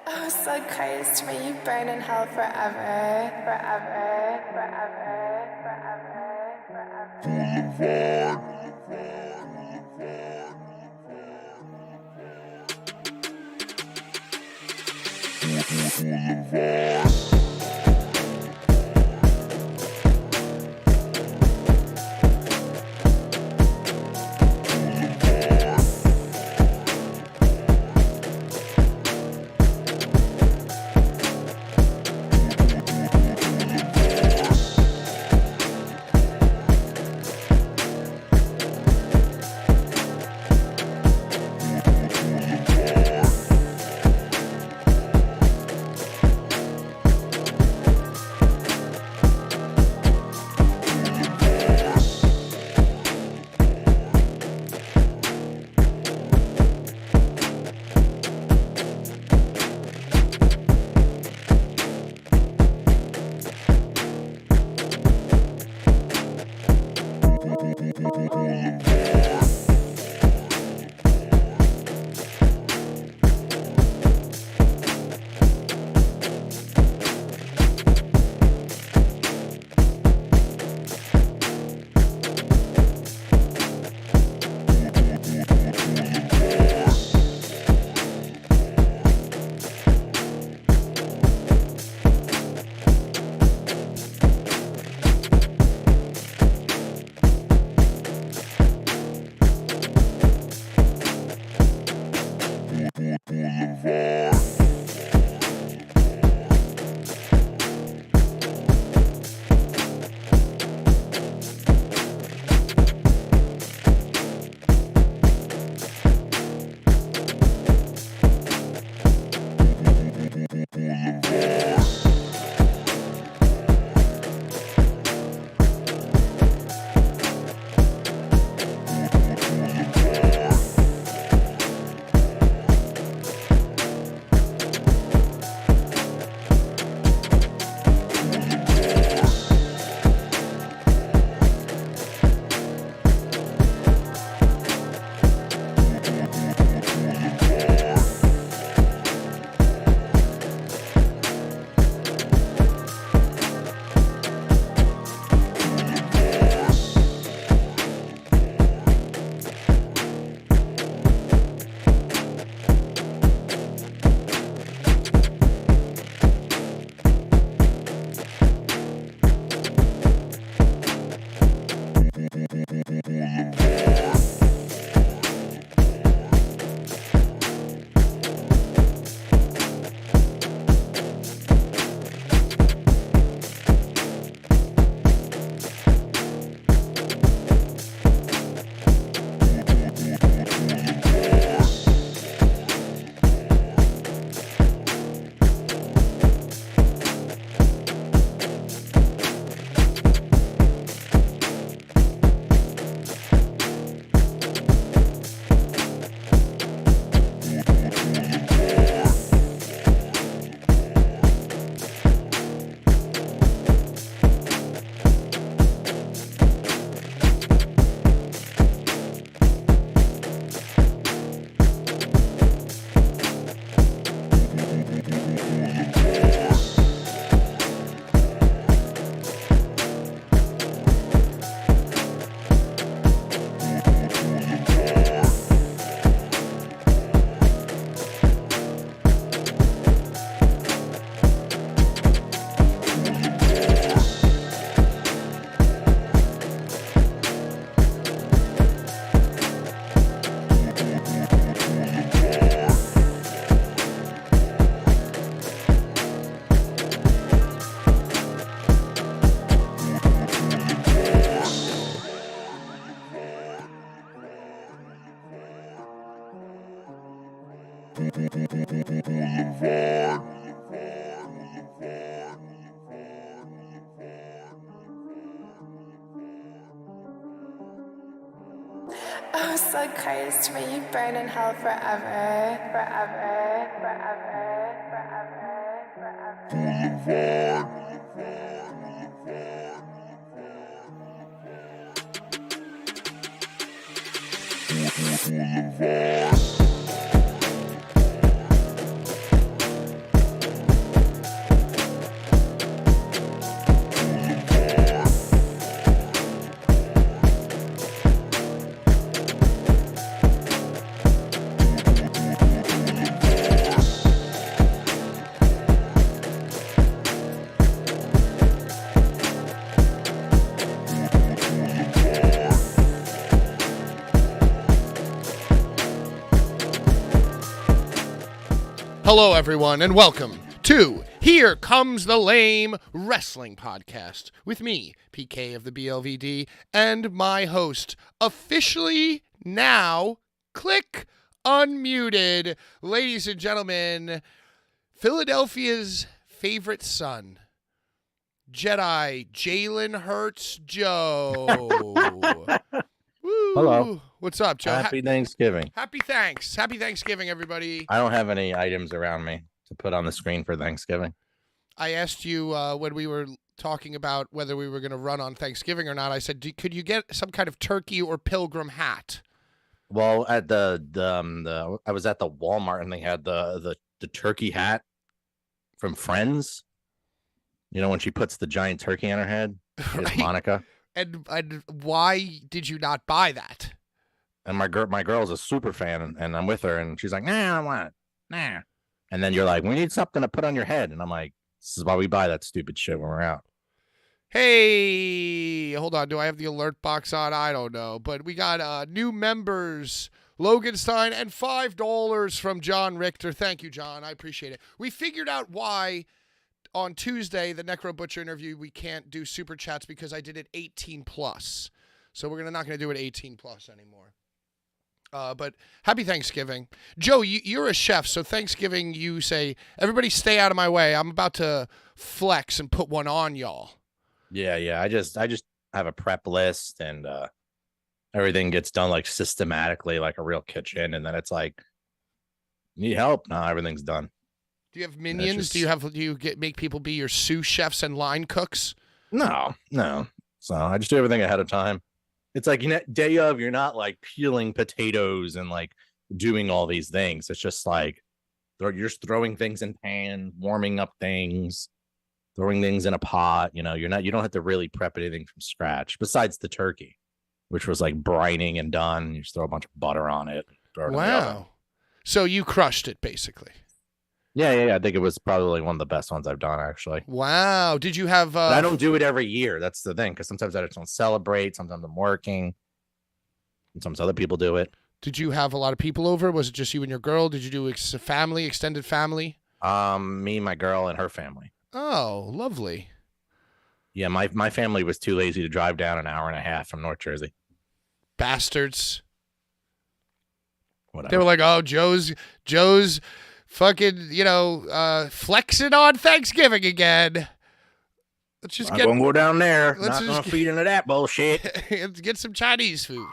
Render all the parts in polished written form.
Oh, so close to me, you burn in hell forever, forever, forever, forever, forever. Oh, so close to me, you burn in hell forever, forever, forever, forever, forever. Hello, everyone, and welcome to Here Comes the Lame Wrestling Podcast with me, PK of the BLVD, and my host, officially now, click, unmuted, ladies and gentlemen, Philadelphia's favorite son, Jedi Jalen Hurts Joe. Woo. Hello. What's up, Joe? Happy Thanksgiving. Happy Thanksgiving, everybody. I don't have any items around me to put on the screen for Thanksgiving. I asked you when we were talking about whether we were going to run on Thanksgiving or not. I said, could you get some kind of turkey or pilgrim hat? Well, at the I was at the Walmart and they had the turkey hat from Friends. You know, when she puts the giant turkey on her head, Right. Monica. And why did you not buy that? And my girl's a super fan, and I'm with her, and she's like, "Nah, I don't want it. Nah." And then you're like, "We need something to put on your head," and I'm like, "This is why we buy that stupid shit when we're out." Hey, hold on. Do I have the alert box on? I don't know. But we got new members, Logan Stein, and $5 from John Richter. Thank you, John. I appreciate it. We figured out why on Tuesday, the Necro Butcher interview, we can't do super chats because I did it 18 plus. So we're not going to do it 18 plus anymore. But happy Thanksgiving. Joe, you're a chef, so Thanksgiving you say, everybody stay out of my way. I'm about to flex and put one on y'all. Yeah. I just have a prep list, and everything gets done like systematically, like a real kitchen, and then it's like, need help? No, everything's done. Do you have minions? Do you make people be your sous chefs and line cooks? No. So I just do everything ahead of time. It's like, day of, you're not like peeling potatoes and like doing all these things. It's just like you're just throwing things in pan, warming up things, throwing things in a pot. You don't have to really prep anything from scratch besides the turkey, which was like brining and done. You just throw a bunch of butter on it. Throw it in the oven. So you crushed it basically. Yeah. I think it was probably one of the best ones I've done, actually. Wow. Did you have... But I don't do it every year. That's the thing, because sometimes I just don't celebrate. Sometimes I'm working. And sometimes other people do it. Did you have a lot of people over? Was it just you and your girl? Did you do extended family? Me, my girl, and her family. Oh, lovely. Yeah, my family was too lazy to drive down an hour and a half from North Jersey. Bastards. Whatever. They were like, oh, Joe's fucking, flexing on Thanksgiving again. Let's just I'm gonna go down there. Not gonna feed into that bullshit. Let's get some Chinese food.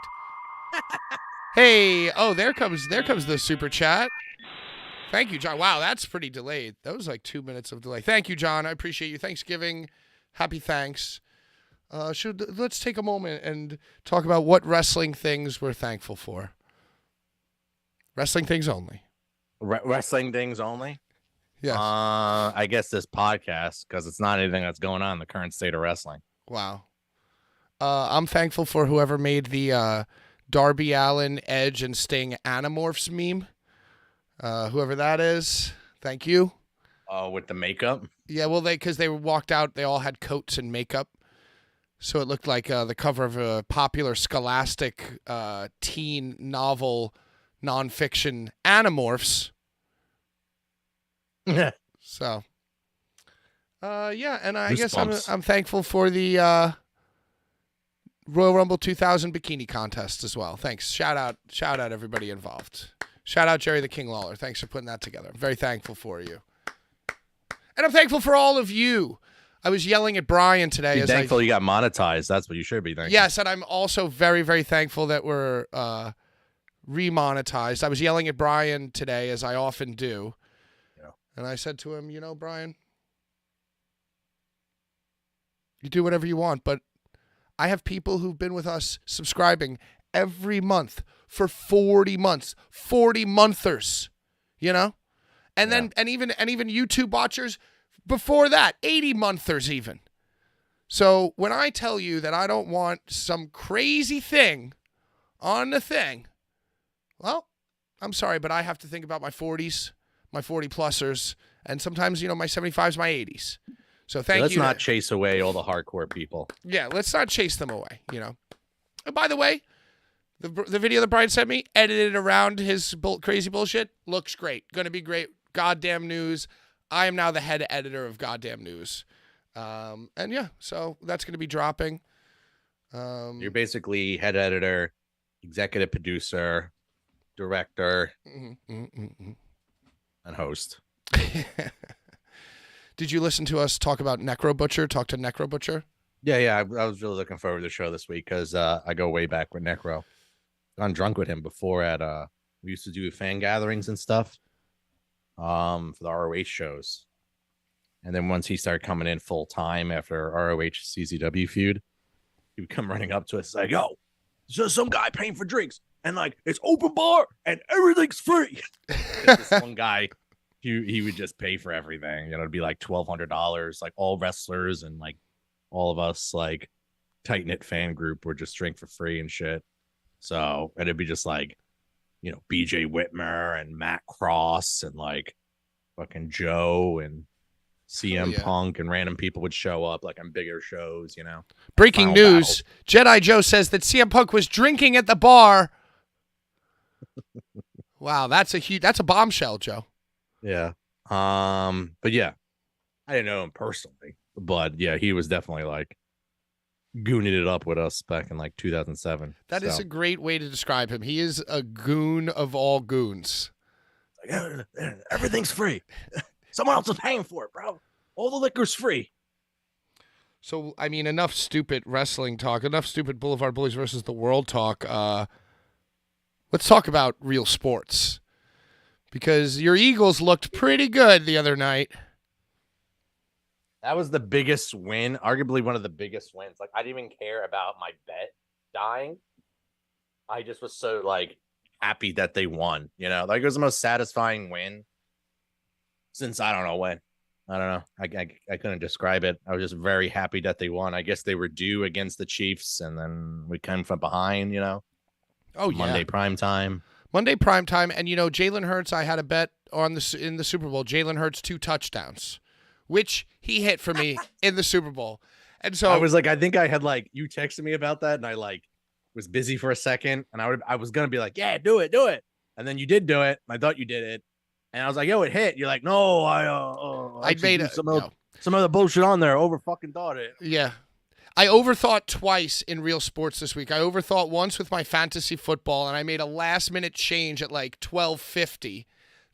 Hey, there comes the super chat. Thank you, John. Wow, that's pretty delayed. That was like 2 minutes of delay. Thank you, John. I appreciate you. Thanksgiving. Happy thanks. Let's take a moment and talk about what wrestling things we're thankful for. Wrestling things only. Wrestling things only? Yes. I guess this podcast, because it's not anything that's going on in the current state of wrestling. Wow. I'm thankful for whoever made the Darby Allin, Edge, and Sting Animorphs meme. Whoever that is, thank you. With the makeup? Yeah, well, because they walked out, they all had coats and makeup. So it looked like the cover of a popular scholastic teen novel nonfiction, Animorphs. So, and I guess I'm thankful for the Royal Rumble 2000 bikini contest as well. Thanks. Shout out everybody involved. Shout out Jerry the King Lawler. Thanks for putting that together. I'm very thankful for you. And I'm thankful for all of you. I was yelling at Brian today. Be thankful you got monetized. That's what you should be thankful. Yes, and I'm also very, very thankful that we're remonetized. I was yelling at Brian today, as I often do. Yeah. And I said to him, Brian, you do whatever you want, but I have people who've been with us subscribing every month for 40 months, 40 monthers, and then and even YouTube watchers before that, 80 monthers even. So when I tell you that I don't want some crazy thing on the thing, well, I'm sorry, but I have to think about my 40s, my 40-plussers, and sometimes, my 75s, my 80s. So thank you. Let's not chase away all the hardcore people. Yeah, let's not chase them away, And by the way, the video that Brian sent me, edited around his crazy bullshit, looks great. Going to be great Goddamn News. I am now the head editor of Goddamn News. And yeah, so that's going to be dropping. You're basically head editor, executive producer, director, and host. Did you listen to us talk about Necro Butcher? Talk to Necro Butcher? Yeah. I was really looking forward to the show this week because I go way back with Necro. Gone drunk with him before at we used to do fan gatherings and stuff for the ROH shows. And then once he started coming in full time after ROH CZW feud, he would come running up to us like, yo, there's some guy paying for drinks and like it's open bar and everything's free. This one guy, he would just pay for everything. You know, it'd be like $1,200, like all wrestlers and like all of us like tight knit fan group would just drink for free and shit. So and it'd be just like, you know, BJ Whitmer and Matt Cross and like fucking Joe and CM Punk and random people would show up like on bigger shows, you know. Breaking Final news. battles. Jedi Joe says that CM Punk was drinking at the bar. Wow, that's a bombshell, Joe. Yeah. But yeah, I didn't know him personally, but yeah, he was definitely like gooning it up with us back in like 2007. That is a great way to describe him. He is a goon of all goons. Like, everything's free. Someone else is paying for it, bro. All the liquor's free. So, I mean, enough stupid wrestling talk, enough stupid Boulevard Bullies versus the World talk. Let's talk about real sports. Because your Eagles looked pretty good the other night. That was the biggest win, arguably one of the biggest wins. Like, I didn't even care about my bet dying. I just was so, like, happy that they won. You know, like, it was the most satisfying win since I don't know when. I don't know. I couldn't describe it. I was just very happy that they won. I guess they were due against the Chiefs, and then we came from behind, you know. Oh, yeah. Monday prime time. And, you know, Jalen Hurts, I had a bet in the Super Bowl. Jalen Hurts 2 touchdowns, which he hit for me in the Super Bowl. And so I was like, I think I had like, you texted me about that, and I like was busy for a second, and I was going to be like, yeah, do it. And then you did do it. I thought you did it. And I was like, yo, it hit. You're like, no, I made some other bullshit on there. Over fucking thought it. Yeah. I overthought twice in real sports this week. I overthought once with my fantasy football, and I made a last-minute change at like 12:50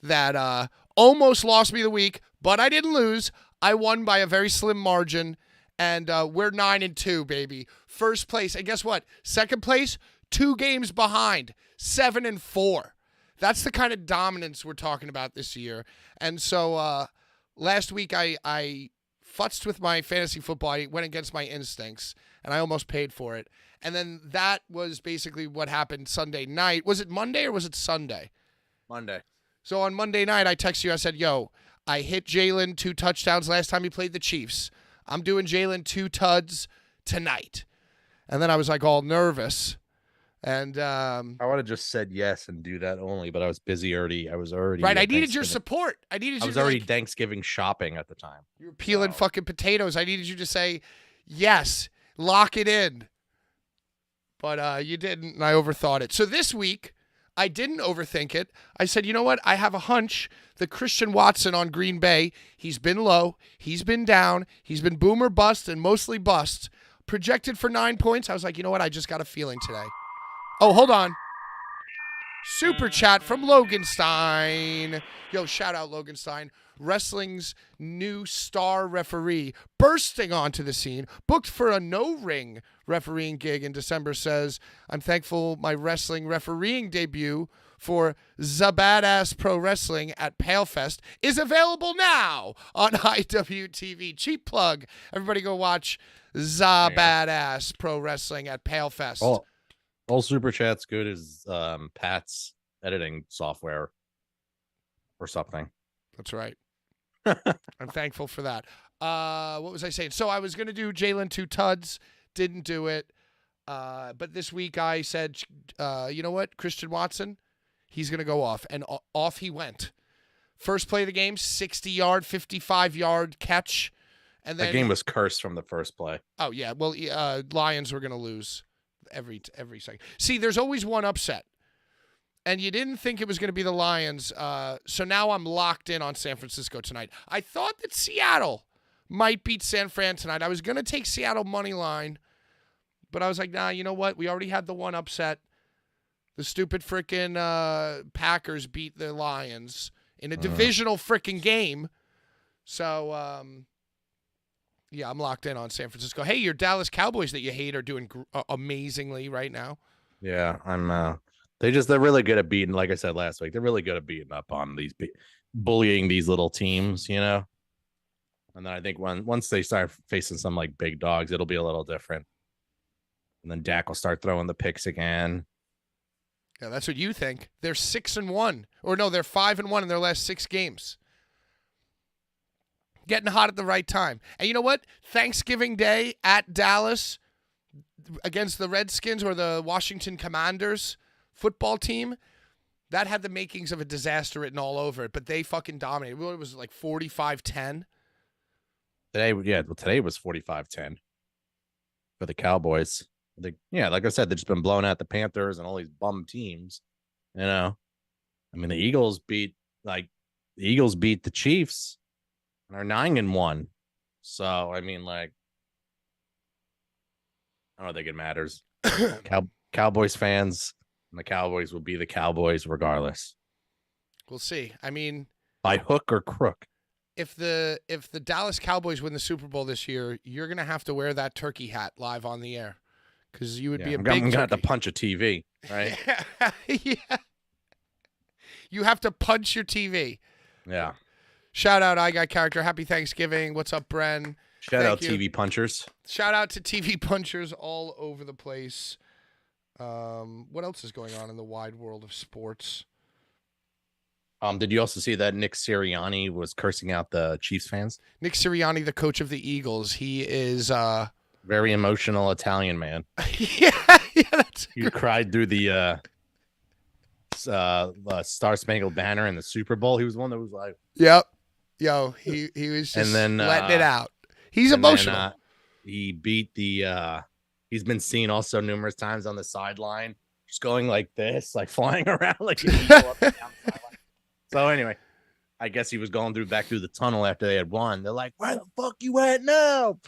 that almost lost me the week, but I didn't lose. I won by a very slim margin, and we're 9-2, baby. First place, and guess what? Second place, 2 games behind, 7-4. That's the kind of dominance we're talking about this year. And so last week I futzed with my fantasy football. I went against my instincts, and I almost paid for it. And then that was basically what happened Sunday night. Was it Monday or was it Sunday? Monday. So on Monday night, I texted you. I said, yo, I hit Jalen 2 touchdowns last time he played the Chiefs. I'm doing Jalen 2 tuds tonight. And then I was like all nervous. And I would have just said yes and do that only, but I was busy already. I was already right. I needed your support. I was already Thanksgiving shopping at the time. You were peeling fucking potatoes. I needed you to say yes, lock it in. But you didn't, and I overthought it. So this week, I didn't overthink it. I said, you know what? I have a hunch that Christian Watson on Green Bay, he's been low, he's been down, he's been boom or bust, and mostly bust. Projected for 9 points. I was like, you know what? I just got a feeling today. Oh, hold on. Super chat from Loganstein. Yo, shout out Loganstein. Wrestling's new star referee bursting onto the scene. Booked for a no-ring refereeing gig in December says, I'm thankful my wrestling refereeing debut for The Badass Pro Wrestling at PaleFest is available now on IWTV. Cheap plug. Everybody go watch The Badass Pro Wrestling at PaleFest. All super chats good as Pat's editing software or something. That's right. I'm thankful for that. What was I saying? So I was going to do Jalen 2 tuds. Didn't do it. But this week I said, you know what? Christian Watson, he's going to go off. And off he went. First play of the game, 60-yard, 55-yard catch. And then, that game was cursed from the first play. Oh, yeah. Well, Lions were going to lose every second. See, there's always one upset. and you didn't think it was going to be the Lions. So now I'm locked in on San Francisco tonight. I thought that Seattle might beat San Fran tonight. I was going to take Seattle money line, but I was like, nah, you know what? We already had the one upset. The stupid freaking Packers beat the Lions in a divisional freaking game. So, yeah, I'm locked in on San Francisco. Hey, your Dallas Cowboys that you hate are doing amazingly right now. Yeah, I'm. They're really good at beating. Like I said last week, they're really good at beating up on these, bullying these little teams. You know, and then I think once they start facing some like big dogs, it'll be a little different. And then Dak will start throwing the picks again. Yeah, that's what you think. They're 6-1, or no, they're 5-1 in their last 6 games. Getting hot at the right time. And you know what? Thanksgiving Day at Dallas against the Redskins or the Washington Commanders football team, that had the makings of a disaster written all over it, but they fucking dominated. It was like 45-10. Today was 45-10 for the Cowboys. Like I said, they've just been blowing out the Panthers and all these bum teams. You know, I mean, the Eagles beat the Chiefs and are 9-1. So I mean, like, I don't think it matters. Cowboys fans and the Cowboys will be the Cowboys regardless. We'll see. I mean, by hook or crook. If the Dallas Cowboys win the Super Bowl this year, you're gonna have to wear that turkey hat live on the air. Because you would be a big. I'm gonna have to punch a TV, right? Yeah. You have to punch your TV. Yeah. Shout out, I Got Character. Happy Thanksgiving. What's up, Bren? Shout out TV punchers. Shout out to TV punchers all over the place. What else is going on in the wide world of sports? Did you also see that Nick Sirianni was cursing out the Chiefs fans? Nick Sirianni, the coach of the Eagles, he is very emotional Italian man. yeah, that's he cried through the Star Spangled Banner in the Super Bowl. He was one that was like, "Yep, yo." He was just and then, letting it out. He's emotional. Then, he beat the. He's been seen also numerous times on the sideline, just going like this, like flying around like. So anyway, I guess he was going back through the tunnel after they had won. They're like, "Where the fuck you at now?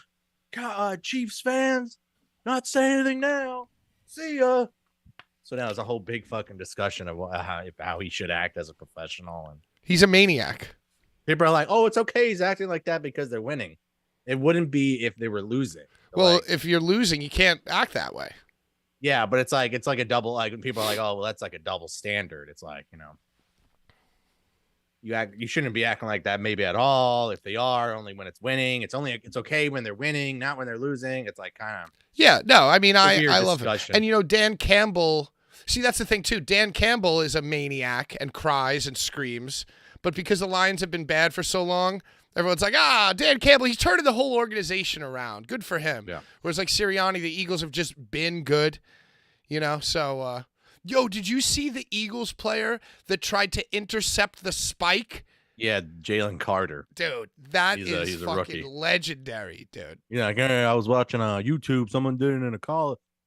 Chiefs fans, not saying anything now. See ya." So now it's a whole big fucking discussion of how he should act as a professional, and he's a maniac. People are like, "Oh, it's okay. He's acting like that because they're winning." It wouldn't be if they were losing. Well, like, if you're losing, you can't act that way. Yeah, but it's like a double. Like people are like, "Oh, well, that's like a double standard." It's like, you know, you shouldn't be acting like that maybe at all. If they are, only when it's winning. It's okay when they're winning, not when they're losing. It's like kind of. Yeah, no, I mean, I love it. And you know, Dan Campbell. See, that's the thing too. Dan Campbell is a maniac and cries and screams, but because the Lions have been bad for so long, everyone's like, Dan Campbell, he's turning the whole organization around. Good for him. Yeah. Whereas like Sirianni, the Eagles have just been good, you know. So, yo, did you see the Eagles player that tried to intercept the spike? Yeah, Jalen Carter. Dude, he's a fucking rookie. Legendary, dude. Yeah, like, I was watching YouTube. Someone did it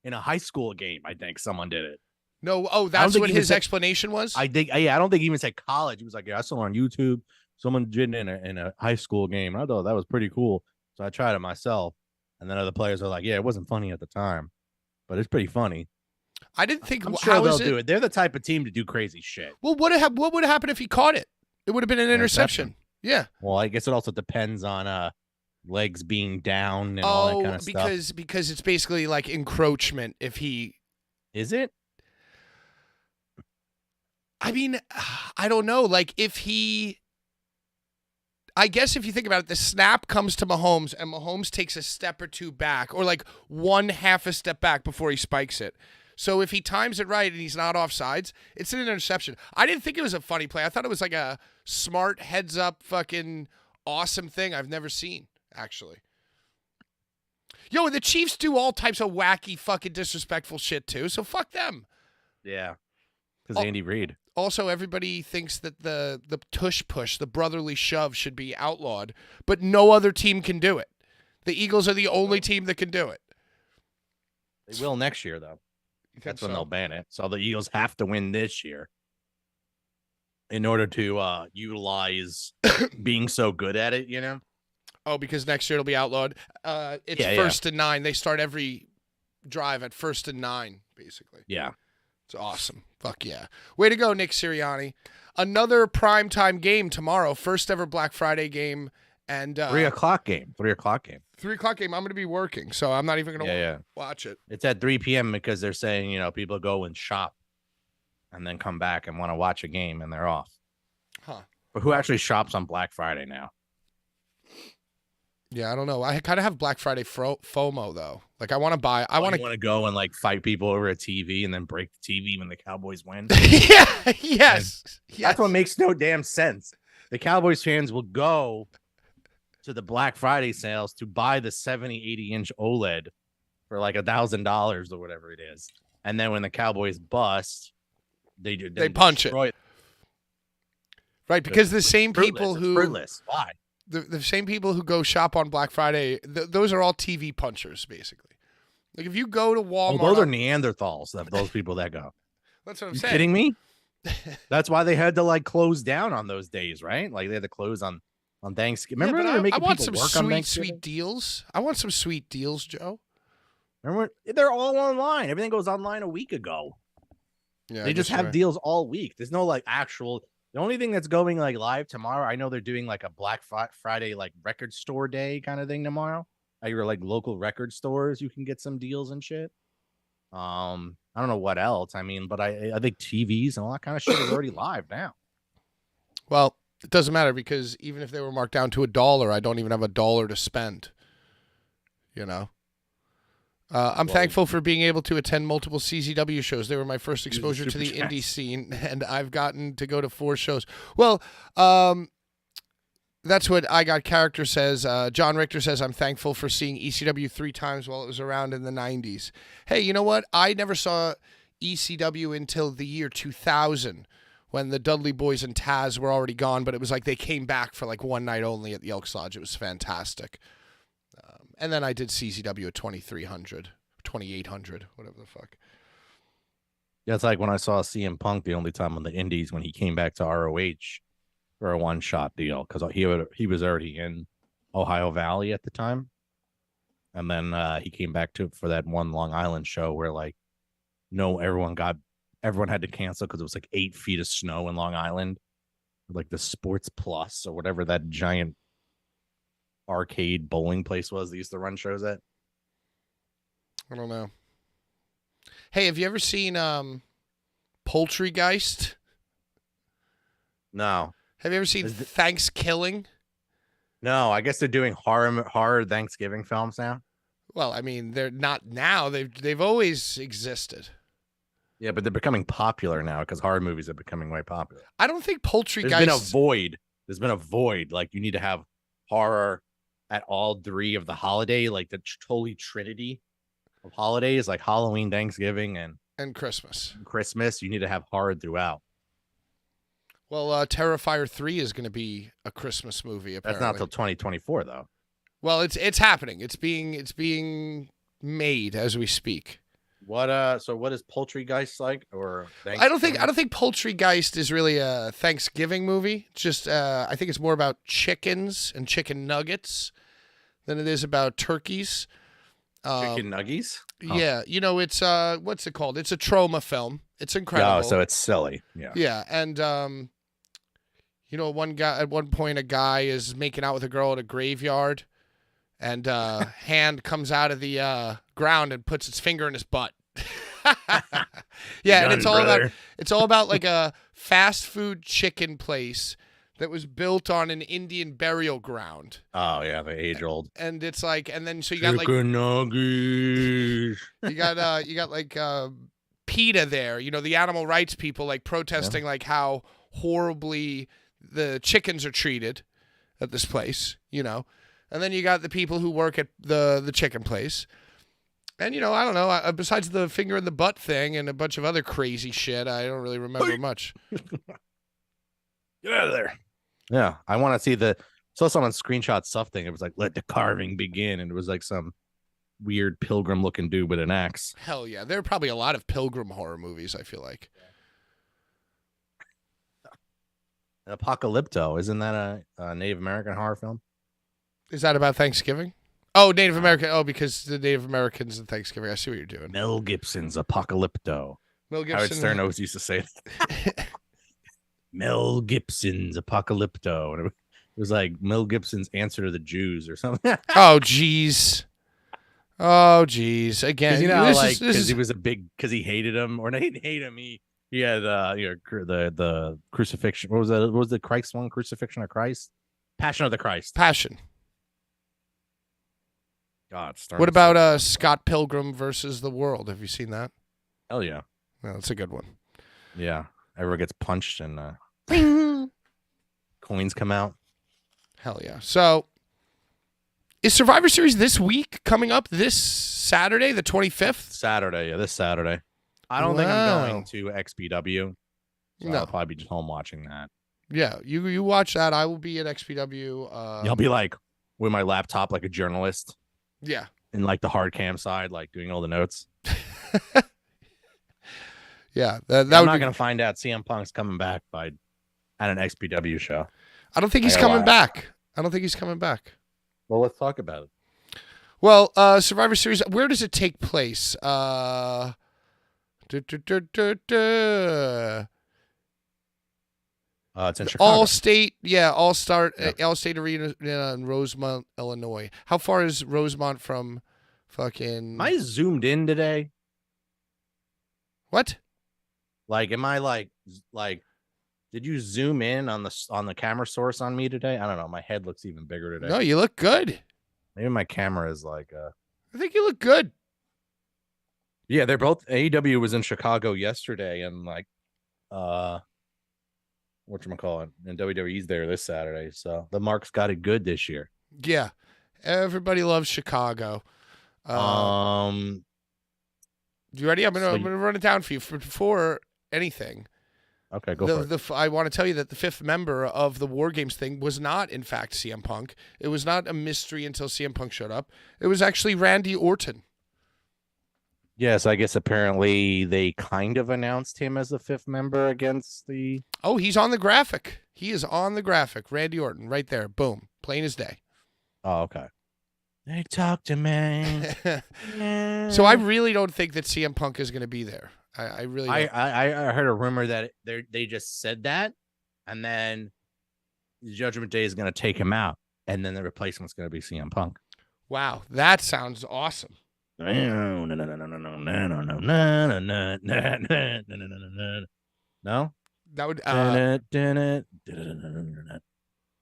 in a high school game. I think someone did it. No, that's what his explanation was? I don't think he even said college. He was like, I saw on YouTube. Someone did it in a high school game. I thought that was pretty cool. So I tried it myself. And then other players are like, yeah, it wasn't funny at the time, but it's pretty funny. I didn't think. I'm sure they'll do it. They're the type of team to do crazy shit. Well, what would have happened if he caught it? It would have been an interception. Yeah. Well, I guess it also depends on legs being down and all that kind of stuff. Because it's basically like encroachment. If he is it. I mean, I don't know. Like I guess if you think about it, the snap comes to Mahomes and Mahomes takes a step or two back or like 1/2 a step back before he spikes it. So if he times it right and he's not offsides, it's an interception. I didn't think it was a funny play. I thought it was like a smart heads up fucking awesome thing I've never seen, actually. Yo, the Chiefs do all types of wacky fucking disrespectful shit too, so fuck them. Yeah. Because Andy Reid. Also, everybody thinks that the tush push, the brotherly shove, should be outlawed, but no other team can do it. The Eagles are the only team that can do it. They will next year, though. That's when they'll ban it. So the Eagles have to win this year. in order to utilize being so good at it, you know? Oh, because next year it'll be outlawed. It's Yeah, yeah. 1st and 9. They start every drive at 1st and 9, basically. Yeah. It's awesome. Fuck yeah. Way to go, Nick Sirianni. Another primetime game tomorrow. First ever Black Friday game. And 3 o'clock game. 3 o'clock game. 3 o'clock game. I'm going to be working, so I'm not even going to Yeah. watch it. It's at 3 p.m. because they're saying, you know, people go and shop and then come back and want to watch a game and they're off. Huh. But who actually shops on Black Friday now? Yeah, I don't know. I kind of have Black Friday FOMO, though. Like, I want to buy. I want to go and like fight people over a TV and then break the TV when the Cowboys win. Yeah. Yes. That's what makes no damn sense. The Cowboys fans will go to the Black Friday sales to buy the 70, 80-inch OLED for like $1,000 or whatever it is. And then when the Cowboys bust, they punch it. Right, because the same people who fruitless. Why? The same people who go shop on Black Friday, those are all TV punchers, basically. Like, if you go to Walmart... those are Neanderthals, those people that go. That's what I'm you saying. Kidding me? That's why they had to, like, close down on those days, right? Like, they had to close on Thanksgiving. Remember yeah, they were making I want people some work on Thanksgiving? sweet deals. I want some sweet deals, Joe. Remember, they're all online. Everything goes online a week ago. Yeah, they just have deals all week. There's no, like, actual... The only thing that's going like live tomorrow, I know they're doing like a Black Friday like record store day kind of thing tomorrow. At your like local record stores, you can get some deals and shit. I don't know what else. I mean, but I think TVs and all that kind of shit is already live now. Well, it doesn't matter because even if they were marked down to $1, I don't even have $1 to spend. You know. I'm thankful for being able to attend multiple CZW shows. They were my first exposure to the indie scene, and I've gotten to go to 4 shows. Well, that's what I Got Character says. John Richter says, I'm thankful for seeing ECW 3 times while it was around in the 90s. Hey, you know what? I never saw ECW until the year 2000 when the Dudley Boys and Taz were already gone, but it was like they came back for like one night only at the Elks Lodge. It was fantastic. And then I did CZW at 2300, 2800, whatever the fuck. Yeah, it's like when I saw CM Punk the only time on the Indies when he came back to ROH for a one-shot deal because he was already in Ohio Valley at the time. And then he came back for that one Long Island show where like everyone had to cancel because it was like 8 feet of snow in Long Island. Like the Sports Plus or whatever that giant arcade bowling place was they used to run shows at. I don't know. Hey, have you ever seen Poultrygeist? No. Have you ever seen Thanksgiving? No, I guess they're doing horror Thanksgiving films now. Well, I mean, they're not now. They've always existed. Yeah, but they're becoming popular now because horror movies are becoming way popular. I don't think Poultrygeist... There's been a void. Like, you need to have horror at all 3 of the holiday, like the holy trinity of holidays, like Halloween, Thanksgiving, and Christmas. You need to have horror throughout. Well, Terrifier 3 is going to be a Christmas movie, apparently. That's not till 2024, though. Well, it's happening. It's being made as we speak. So what is Poultrygeist like? Or I don't think Poultrygeist is really a Thanksgiving movie. It's just I think it's more about chickens and chicken nuggets than it is about turkeys. Chicken nuggies? Oh. Yeah, you know, it's what's it called? It's a trauma film. It's incredible. Oh, so it's silly. Yeah. Yeah, and you know, at one point a guy is making out with a girl at a graveyard, and hand comes out of the ground and puts its finger in his butt. Yeah, and it's all about like a fast food chicken place that was built on an Indian burial ground. Oh yeah, the age old. And it's like, and then so you got like nuggets. you got like PETA there, you know, the animal rights people like protesting like how horribly the chickens are treated at this place, you know. And then you got the people who work at the chicken place. And, you know, I don't know, besides the finger in the butt thing and a bunch of other crazy shit, I don't really remember much. Get out of there. Yeah, I want to see saw someone screenshot something. It was like, let the carving begin. And it was like some weird pilgrim looking dude with an axe. Hell yeah. There are probably a lot of pilgrim horror movies, I feel like. Apocalypto. Isn't that a Native American horror film? Is that about Thanksgiving? Oh, Native American. Oh, because the Native Americans and Thanksgiving. I see what you're doing. Mel Gibson's Apocalypto. Mel Howard Gibson. Stern always used to say that. Mel Gibson's Apocalypto. And it was like Mel Gibson's Answer to the Jews or something. Oh, jeez. Oh, jeez. Again, You know, this like is, because he was a big, because he hated him, or he didn't hate him. He had the crucifixion. What was that? What was the Christ one? Crucifixion of Christ, Passion of the Christ. Passion. God. What about Scott Pilgrim versus the World? Have you seen that? Hell yeah, No, that's a good one. yeah. Everyone gets punched and coins come out. Hell yeah. So, is Survivor Series this week coming up this Saturday, the 25th? Saturday, yeah, this Saturday. I don't think I'm going to XPW. So No. I'll probably be just home watching that. Yeah, you watch that. I will be at XPW. I'll be like with my laptop, like a journalist, Yeah. in like the hard cam side, like doing all the notes. Yeah. That I'm would not be, going to find out CM Punk's coming back at an XPW show. I don't think he's I gotta coming laugh. back. I don't think he's coming back. Well, let's talk about it. Well, Survivor Series, where does it take place? It's in Chicago. All-State Arena in Rosemont, Illinois. How far is Rosemont from fucking... Am I zoomed in today? What? Like, am I like, did you zoom in on the camera source on me today? I don't know. My head looks even bigger today. No, you look good. Maybe my camera is like, I think you look good. yeah, they're both, AEW was in Chicago yesterday, and like, whatchamacallit, and WWE's there this Saturday. So the Marks got it good this year. Yeah. Everybody loves Chicago. You ready? I'm gonna run it down for you before anything. Okay, go for it. I want to tell you that the fifth member of the War Games thing was not, in fact, CM Punk. It was not a mystery until CM Punk showed up. It was actually Randy Orton. Yes, I guess apparently they kind of announced him as the fifth member against the. Oh, he's on the graphic. He is on the graphic. Randy Orton, right there. Boom. Plain as day. Oh, okay. They talk to me. So I really don't think that CM Punk is going to be there. I really don't. I heard a rumor that they just said that, and then Judgment Day is going to take him out, and then the replacement's going to be CM Punk. Wow, that sounds awesome. No. That would.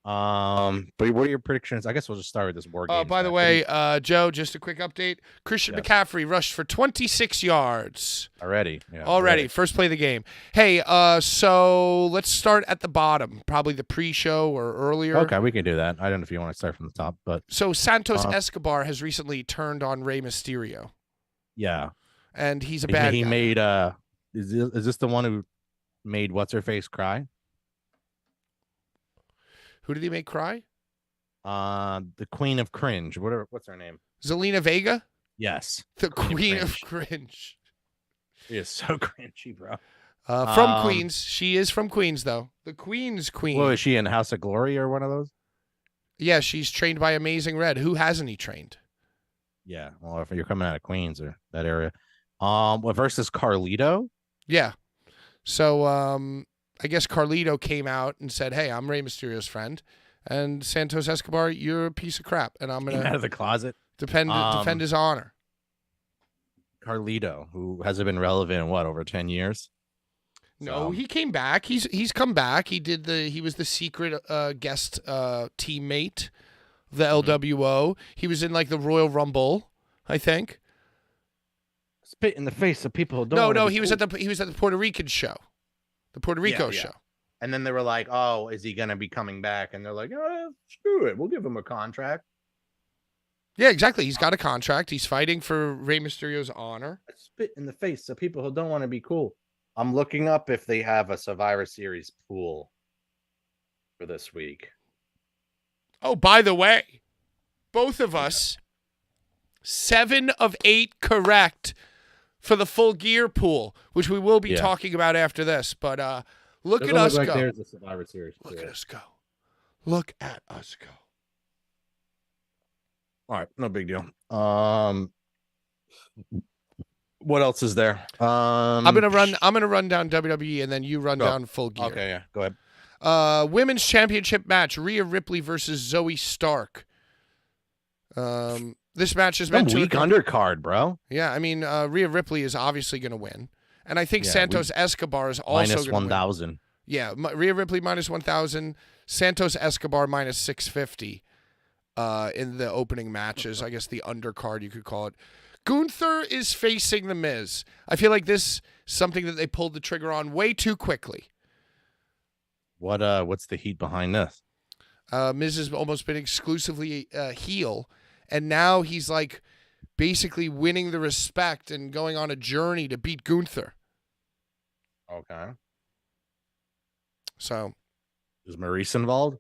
But what are your predictions? I guess we'll just start with this War Games. By the way, Joe, just a quick update. Christian Yes. McCaffrey rushed for 26 yards. already. Yeah, Already. First play of the game. Hey, so let's start at the bottom, probably the pre-show or earlier. Okay, we can do that. I don't know if you want to start from the top, but So Santos Escobar has recently turned on Rey Mysterio, yeah, and he's a bad he guy. made is this the one who made what's her face cry? Who did he make cry? The Queen of Cringe. What's her name? Zelina Vega? Yes, The Queen of Queen of Cringe. she is so cringy, bro. From Queens. She is from Queens, though. The Queen's Queen. Well, is she in House of Glory or one of those? Yeah, she's trained by Amazing Red. Who hasn't he trained? Yeah. Well, if you're coming out of Queens or that area, versus Carlito. Yeah. So I guess Carlito came out and said, "Hey, I'm Rey Mysterio's friend," and Santos Escobar, you're a piece of crap, and I'm Came out gonna of the closet. defend his honor. Carlito, who hasn't been relevant in what, over 10 years? No, So- he came back. He's come back. He was the secret guest teammate, of the LWO. He was in like the Royal Rumble, I think. Spit in the face of people who don't. No, he was at the Puerto Rican show, the Puerto Rico Yeah. show. And then they were like, "Oh, is he gonna be coming back?" And they're like, "Oh, screw it, we'll give him a contract." Yeah, exactly. He's got a contract. He's fighting for Rey Mysterio's honor. Spit in the face of people who don't want to be cool. I'm looking up if they have a Survivor Series pool for this week. Oh, by the way, both of us, 7 of 8 correct for the full gear pool, which we will be Yeah. talking about after this. But Look at Doesn't us look like go. there's a Survivor Series. Look to at it. us go. Look at us go. All right, no big deal. What else is there? I'm gonna run down WWE and then you run down Full Gear. Okay, yeah, go ahead. Women's Championship match: Rhea Ripley versus Zoe Stark. This match has been Some weak undercard, bro. Yeah, I mean, Rhea Ripley is obviously going to win, and I think Santos Escobar is also minus going to win. 1,000. Yeah, Rhea Ripley minus 1,000, Santos Escobar minus 650 in the opening matches. I guess the undercard, you could call it. Gunther is facing The Miz. I feel like this is something that they pulled the trigger on way too quickly. What's the heat behind this? Miz has almost been exclusively heel, and now he's like basically winning the respect and going on a journey to beat Gunther. Okay. So, is Maurice involved?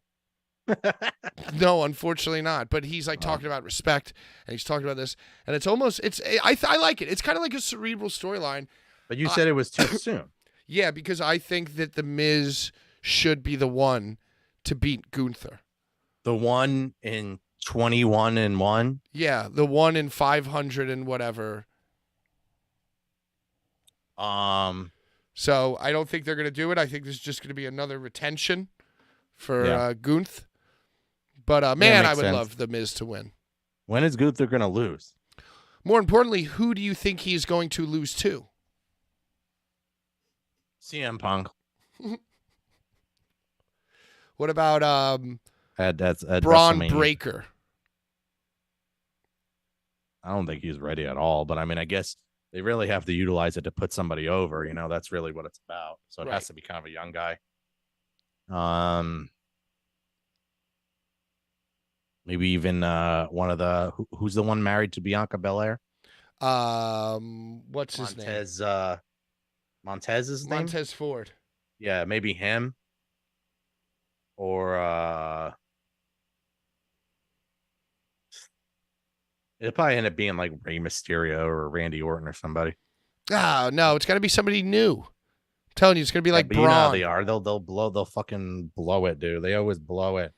No, unfortunately not. But he's like talking about respect, and he's talking about this, and it's almost I like it. It's kind of like a cerebral storyline. But you said it was too soon. Yeah, because I think that the Miz should be the one to beat Gunther. The one in 21-1. Yeah, the one in 500 and whatever. So I don't think they're going to do it. I think this is just going to be another retention for Gunther. But man, I would love the Miz to win. When is Gunther going to lose? More importantly, who do you think he's going to lose to? CM Punk. What about That's Braun Breaker? I don't think he's ready at all. But I mean, I guess they really have to utilize it to put somebody over. You know, that's really what it's about. So it has to be kind of a young guy. Maybe even one of the who's the one married to Bianca Belair? What's his name? Montez is his name? Montez Ford. Yeah, maybe him. Or it'll probably end up being like Rey Mysterio or Randy Orton or somebody. Oh, no, it's got to be somebody new. I'm telling you, it's going to be like Braun. You know how they are. They'll fucking blow it, dude. They always blow it.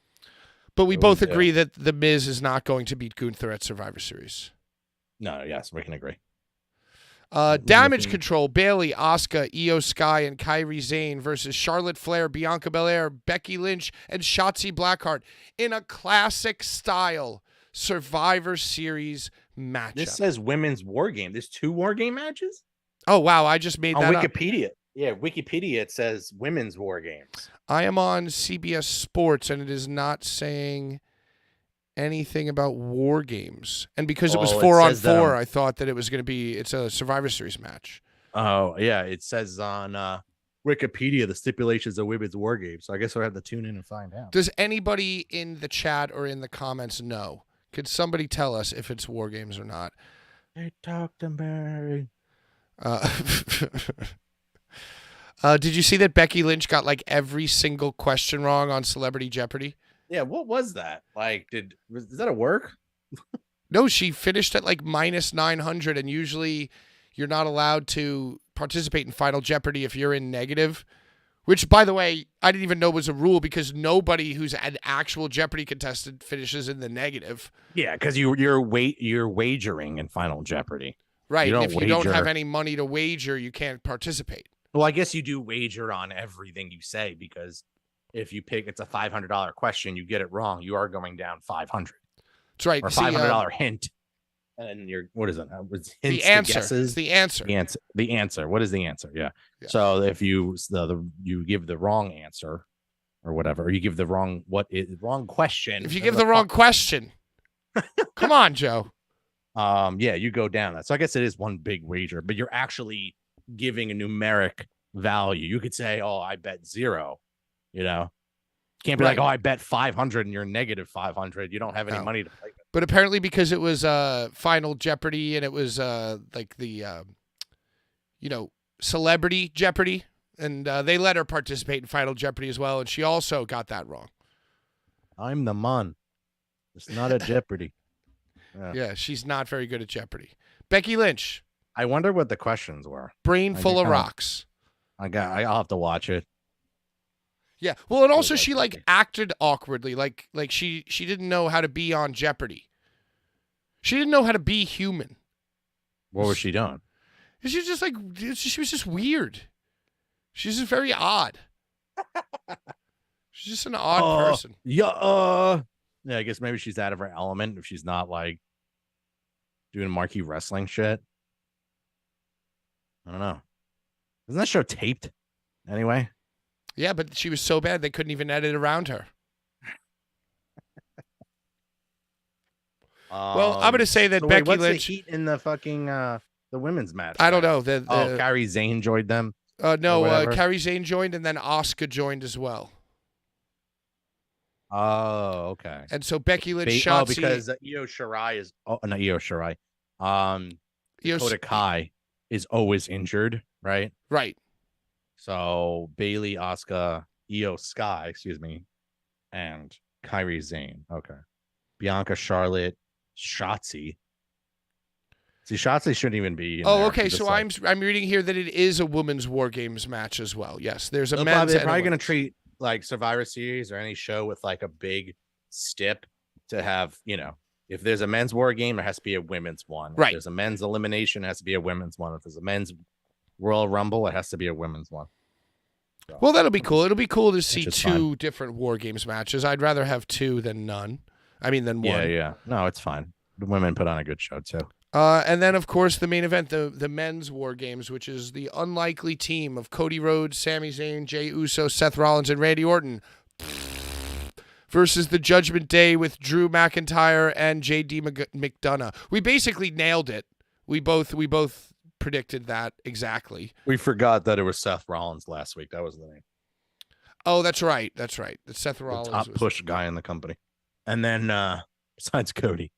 But we both agree that The Miz is not going to beat Gunther at Survivor Series. No, yes, we can agree. Damage Control: Bayley, Asuka, Io Sky, and Kairi Sane versus Charlotte Flair, Bianca Belair, Becky Lynch, and Shotzi Blackheart in a classic style Survivor Series matchup. This says women's war game. There's 2 war game matches? Oh, wow. I just made that on Wikipedia. Up. Yeah, Wikipedia, it says women's war games. I am on CBS Sports, and it is not saying anything about war games. And because it was 4-on-4, I thought that it was going to be, it's a Survivor Series match. Oh, yeah. It says on Wikipedia the stipulations of women's war games. So I guess we'll have to tune in and find out. Does anybody in the chat or in the comments know? Could somebody tell us if it's war games or not? They talk to Mary. Did you see that Becky Lynch got like every single question wrong on Celebrity Jeopardy? Yeah, what was that? Like, is that a work? No, she finished at like minus 900, and usually you're not allowed to participate in Final Jeopardy if you're in negative, which, by the way, I didn't even know was a rule because nobody who's an actual Jeopardy contestant finishes in the negative. Yeah, because you're wagering in Final Jeopardy. Right, if you don't have any money to wager, you can't participate. Well, I guess you do wager on everything you say because if you pick, it's a $500 question, you get it wrong, you are going down 500. That's right. Or $500 hint. And you're, what is it? The answer. It's the answer. The answer. What is the answer? Yeah. So if you you give the wrong answer or whatever, or you give the wrong question. If you give the wrong question, come on, Joe. Yeah, you go down that. So I guess it is one big wager, but you're actually giving a numeric value. You could say, "Oh, I bet 0." You know, can't be like, "Oh, I bet 500," and you're negative 500. You don't have any money to play with. But apparently, because it was Final Jeopardy and it was like the Celebrity Jeopardy, and they let her participate in Final Jeopardy as well, and she also got that wrong. I'm the man. It's not a Jeopardy. Yeah, she's not very good at Jeopardy. Becky Lynch. I wonder what the questions were. Brain full of rocks. I'll have to watch it. Yeah. Well, and Really also like she like Becky. acted awkwardly, like she didn't know how to be on Jeopardy. She didn't know how to be human. What was she doing? She was just like she was just weird. She's just very odd. She's just an odd person. Yeah. Yeah, I guess maybe she's out of her element if she's not like doing marquee wrestling shit. I don't know. Isn't that show taped anyway? Yeah, but she was so bad they couldn't even edit around her. Well, I'm gonna say that so Becky what's Lynch. the heat in the fucking the women's match? I don't then? know. Kyrie Zane joined them. No, whatever. Kairi Sane joined, and then Asuka joined as well. Oh, okay. And so Becky Lynch, Shotzi, because Io Shirai is not Io Shirai. Io- Dakota Kai is always injured, right? right? So Bailey, Asuka, Io Sky, excuse me, and Kyrie Zane. Okay. Bianca, Charlotte, Shotzi. See, Shotzi shouldn't even be. In there. Okay. Just So like, I'm reading here that it is a women's War Games match as well. Yes, there's a they're men's. probably, and a going to women's. treat like Survivor Series or any show with like a big stip to have, if there's a men's war game, there has to be a women's one. Right. If there's a men's elimination, it has to be a women's one. If there's a men's Royal Rumble, it has to be a women's one. So, Well, that'll be cool. It'll be cool to see is two different War Games matches. I'd rather have two than none. I mean, than one. Yeah. No, it's fine. The women put on a good show too. And then, of course, the main event, the men's War Games, which is the unlikely team of Cody Rhodes, Sami Zayn, Jey Uso, Seth Rollins, and Randy Orton versus the Judgment Day with Drew McIntyre and J.D. McDonough. We basically nailed it. We both predicted that exactly. We forgot that it was Seth Rollins last week. That was the name. Oh, that's right. That's right. The Seth Rollins The top push guy in the company. And then besides Cody.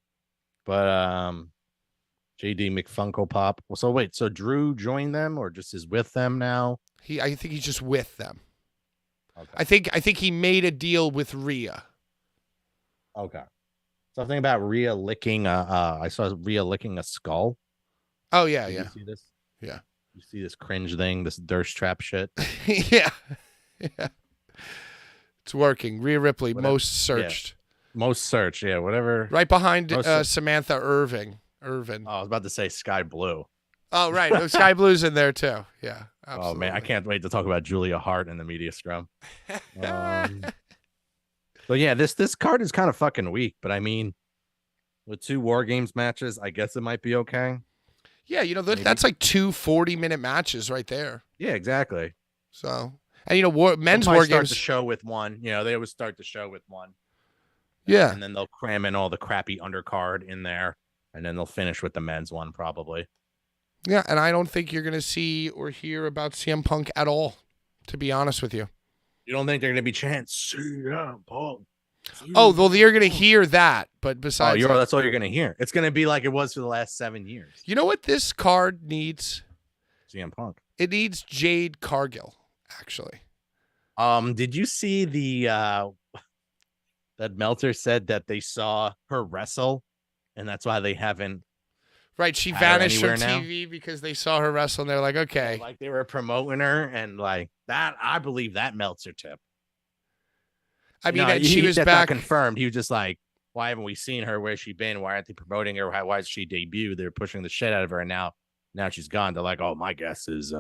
But JD McFunko Pop. So wait, so Drew joined them or just is with them now? I think he's just with them. Okay. I think he made a deal with Rhea. Okay. Something about Rhea licking I saw Rhea licking a skull. Oh yeah, Did yeah. You see this? Yeah. You see this cringe thing, this durst trap shit? yeah. It's working. Rhea Ripley, Whatever. most searched. Yeah. Most searched, yeah, whatever. Right behind Samantha Irvin. Oh, I was about to say Sky Blue. Oh, right. Oh, Sky Blue's in there too. Yeah. Absolutely. Oh man, I can't wait to talk about Julia Hart in the media scrum. So yeah, this card is kind of fucking weak, but I mean, with 2 War Games matches, I guess it might be okay. Yeah, that's like 2 40-minute matches right there. Yeah, exactly. So, and men's They'll War start Games. the show with one. They always start the show with one. Yeah, and then they'll cram in all the crappy undercard in there, and then they'll finish with the men's one probably. Yeah, and I don't think you're going to see or hear about CM Punk at all, to be honest with you. You don't think they're going to be chanting CM Punk? Oh, well, you're going to hear that, but besides that's all you're going to hear. It's going to be like it was for the last 7 years. You know what this card needs? CM Punk. It needs Jade Cargill, actually. Did you see the that Meltzer said that they saw her wrestle, and that's why they haven't. Right, she had vanished her from anywhere TV because they saw her wrestle, and they're like, okay. Like they were promoting her, and like that. I believe that Meltzer tip. I mean, and she was that's back. not confirmed. He was just like, why haven't we seen her? Where's she been? Why aren't they promoting her? Why is she debuted? They're pushing the shit out of her, and now she's gone. They're like, oh, my guess is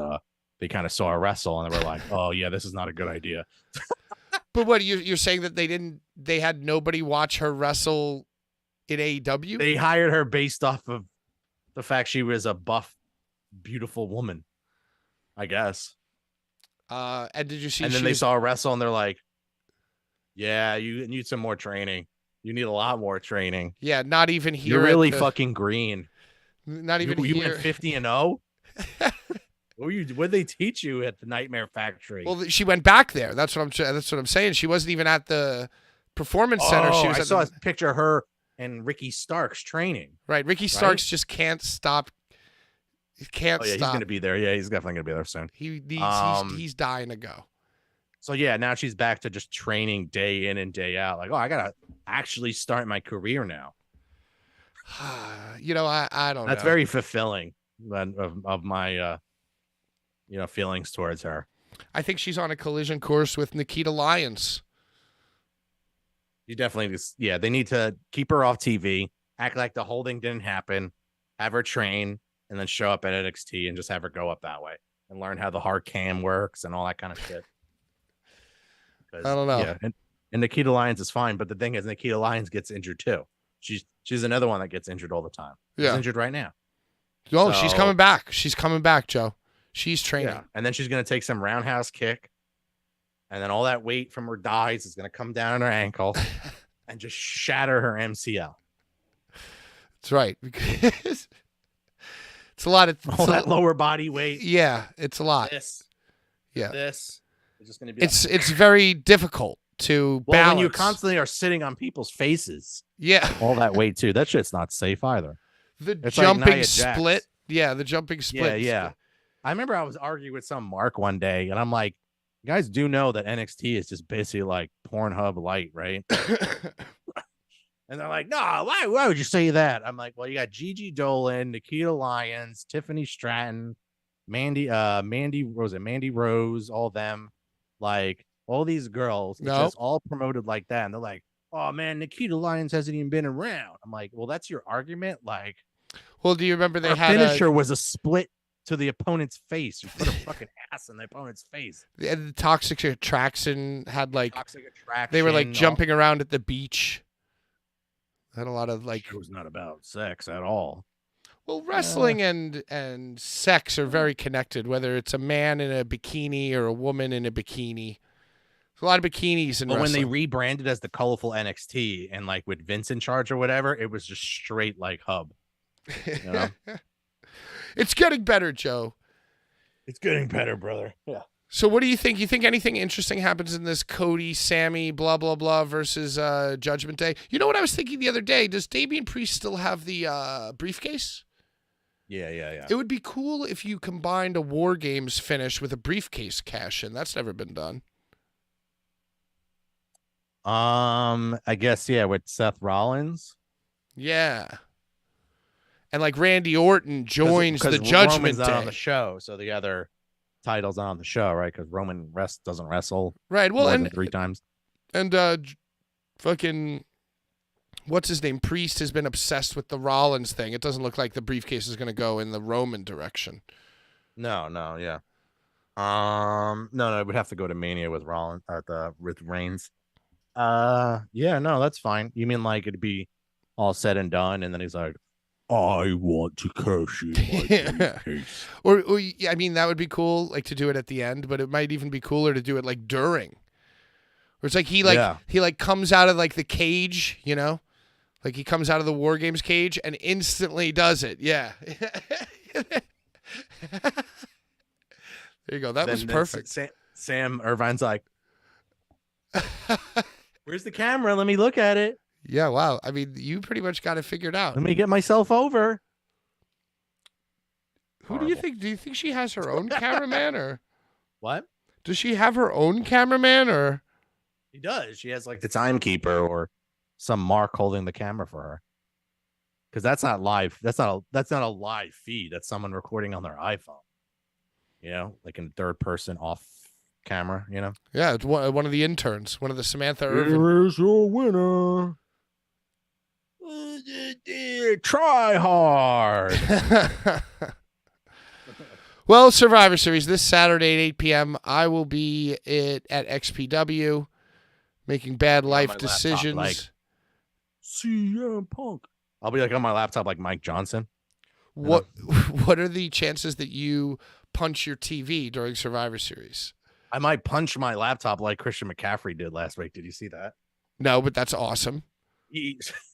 they kind of saw her wrestle, and they were like, oh yeah, this is not a good idea. But what you're saying that they had nobody watch her wrestle in AEW? They hired her based off of the fact she was a buff, beautiful woman, I guess. And did you see? And then they saw her wrestle, and they're like, yeah, you need some more training. You need a lot more training. Yeah, not even here. You're really fucking green. Not even you here. went 50-0. What did they teach you at the Nightmare Factory? Well, she went back there. That's what I'm saying. She wasn't even at the Performance Center. She was. I saw a picture of her and Ricky Starks training. Right, Ricky Starks just can't stop. He can't stop. He's gonna be there. Yeah, he's definitely gonna be there soon. He needs. He's dying to go. So yeah, now she's back to just training day in and day out. Like, I gotta actually start my career now. I don't know. That's very fulfilling of my feelings towards her. I think she's on a collision course with Nikita Lyons. You definitely just, yeah, they need to keep her off TV, act like the whole thing didn't happen, have her train, and then show up at NXT and just have her go up that way and learn how the hard cam works and all that kind of shit. I don't know. Yeah, and Nikita Lyons is fine, but the thing is, Nikita Lyons gets injured too. She's another one that gets injured all the time. She's injured right now. No, she's coming back. She's coming back, Joe. She's training. Yeah. And then she's going to take some roundhouse kick. And then all that weight from her thighs is going to come down on her ankle and just shatter her MCL. That's right. It's a lot of all that lower body weight. Yeah, it's a lot. This is just going to be. It's very difficult to balance. When you constantly are sitting on people's faces. Yeah. All that weight too. That shit's not safe either. It's jumping like split. Yeah, the jumping split. Yeah. I remember I was arguing with some Mark one day, and I'm like, you guys do know that NXT is just basically like Pornhub light, right? And they're like, no, why would you say that? I'm like, well, you got Gigi Dolan, Nikita Lyons, Tiffany Stratton, Mandy Rose, all them, like all these girls, just all promoted like that. And they're like, oh man, Nikita Lyons hasn't even been around. I'm like, well, that's your argument. Like, well, do you remember they her had finisher was a split to the opponent's face. You put a fucking ass in the opponent's face. The Toxic Attraction had like they were like jumping around at the beach. Had a lot of like. It was not about sex at all. Well, wrestling and sex are very connected. Whether it's a man in a bikini or a woman in a bikini. There's a lot of bikinis in wrestling. When they rebranded as the colorful NXT and like with Vince in charge or whatever, it was just straight like hub. You know? It's getting better, Joe. It's getting better, brother. Yeah. So what do you think? You think anything interesting happens in this Cody, Sammy, blah, blah, blah versus Judgment Day? You know what I was thinking the other day? Does Damian Priest still have the briefcase? Yeah. It would be cool if you combined a War Games finish with a briefcase cash-in. That's never been done. I guess, yeah, with Seth Rollins. Yeah. And like Randy Orton joins the Judgment Roman's Day. not on the show, so the other title's not on the show, right? Because Roman doesn't wrestle. Right. Well, more than 3 times. And fucking what's his name? Priest has been obsessed with the Rollins thing. It doesn't look like the briefcase is going to go in the Roman direction. No, yeah. No, it would have to go to Mania with Rollins with Reigns. Yeah, no, that's fine. You mean like it'd be all said and done, and then he's like, I want to curse you. or I mean, that would be cool, like to do it at the end, but it might even be cooler to do it like during. Or it's like he comes out of like the cage, you know, like he comes out of the War Games cage and instantly does it. Yeah. There you go. That was perfect. Sam Irvine's like, where's the camera? Let me look at it. Yeah, wow. I mean, you pretty much got it figured out. Let me get myself over. Who do you think? Do you think she has her own cameraman or what? Does she have her own cameraman or? She does. She has like the timekeeper or some Mark holding the camera for her. Because that's not live. That's not a live feed. That's someone recording on their iPhone. You know, like in third person off camera. You know. Yeah, it's one of the interns, one of the Samantha Irvin. Here is your winner. Try hard. Well, Survivor Series this Saturday at 8 p.m. I will be at XPW making bad life decisions. Laptop, like, CM Punk. I'll be like on my laptop like Mike Johnson. What are the chances that you punch your TV during Survivor Series? I might punch my laptop like Christian McCaffrey did last week. Did you see that? No, but that's awesome.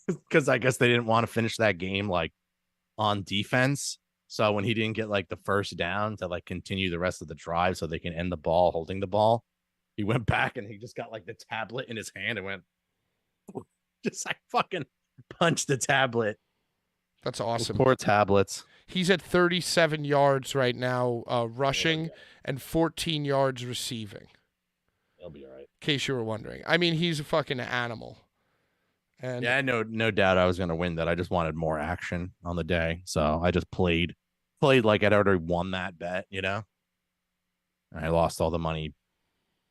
Because I guess they didn't want to finish that game like on defense. So when he didn't get like the first down to like continue the rest of the drive so they can end the ball holding the ball, he went back and he just got like the tablet in his hand and went just like fucking punch the tablet. That's awesome. Those poor tablets. He's at 37 yards right now rushing and 14 yards receiving. He'll be all right. In case you were wondering. I mean, he's a fucking animal. And yeah, no doubt I was going to win that. I just wanted more action on the day. So I just played like I'd already won that bet, you know? And I lost all the money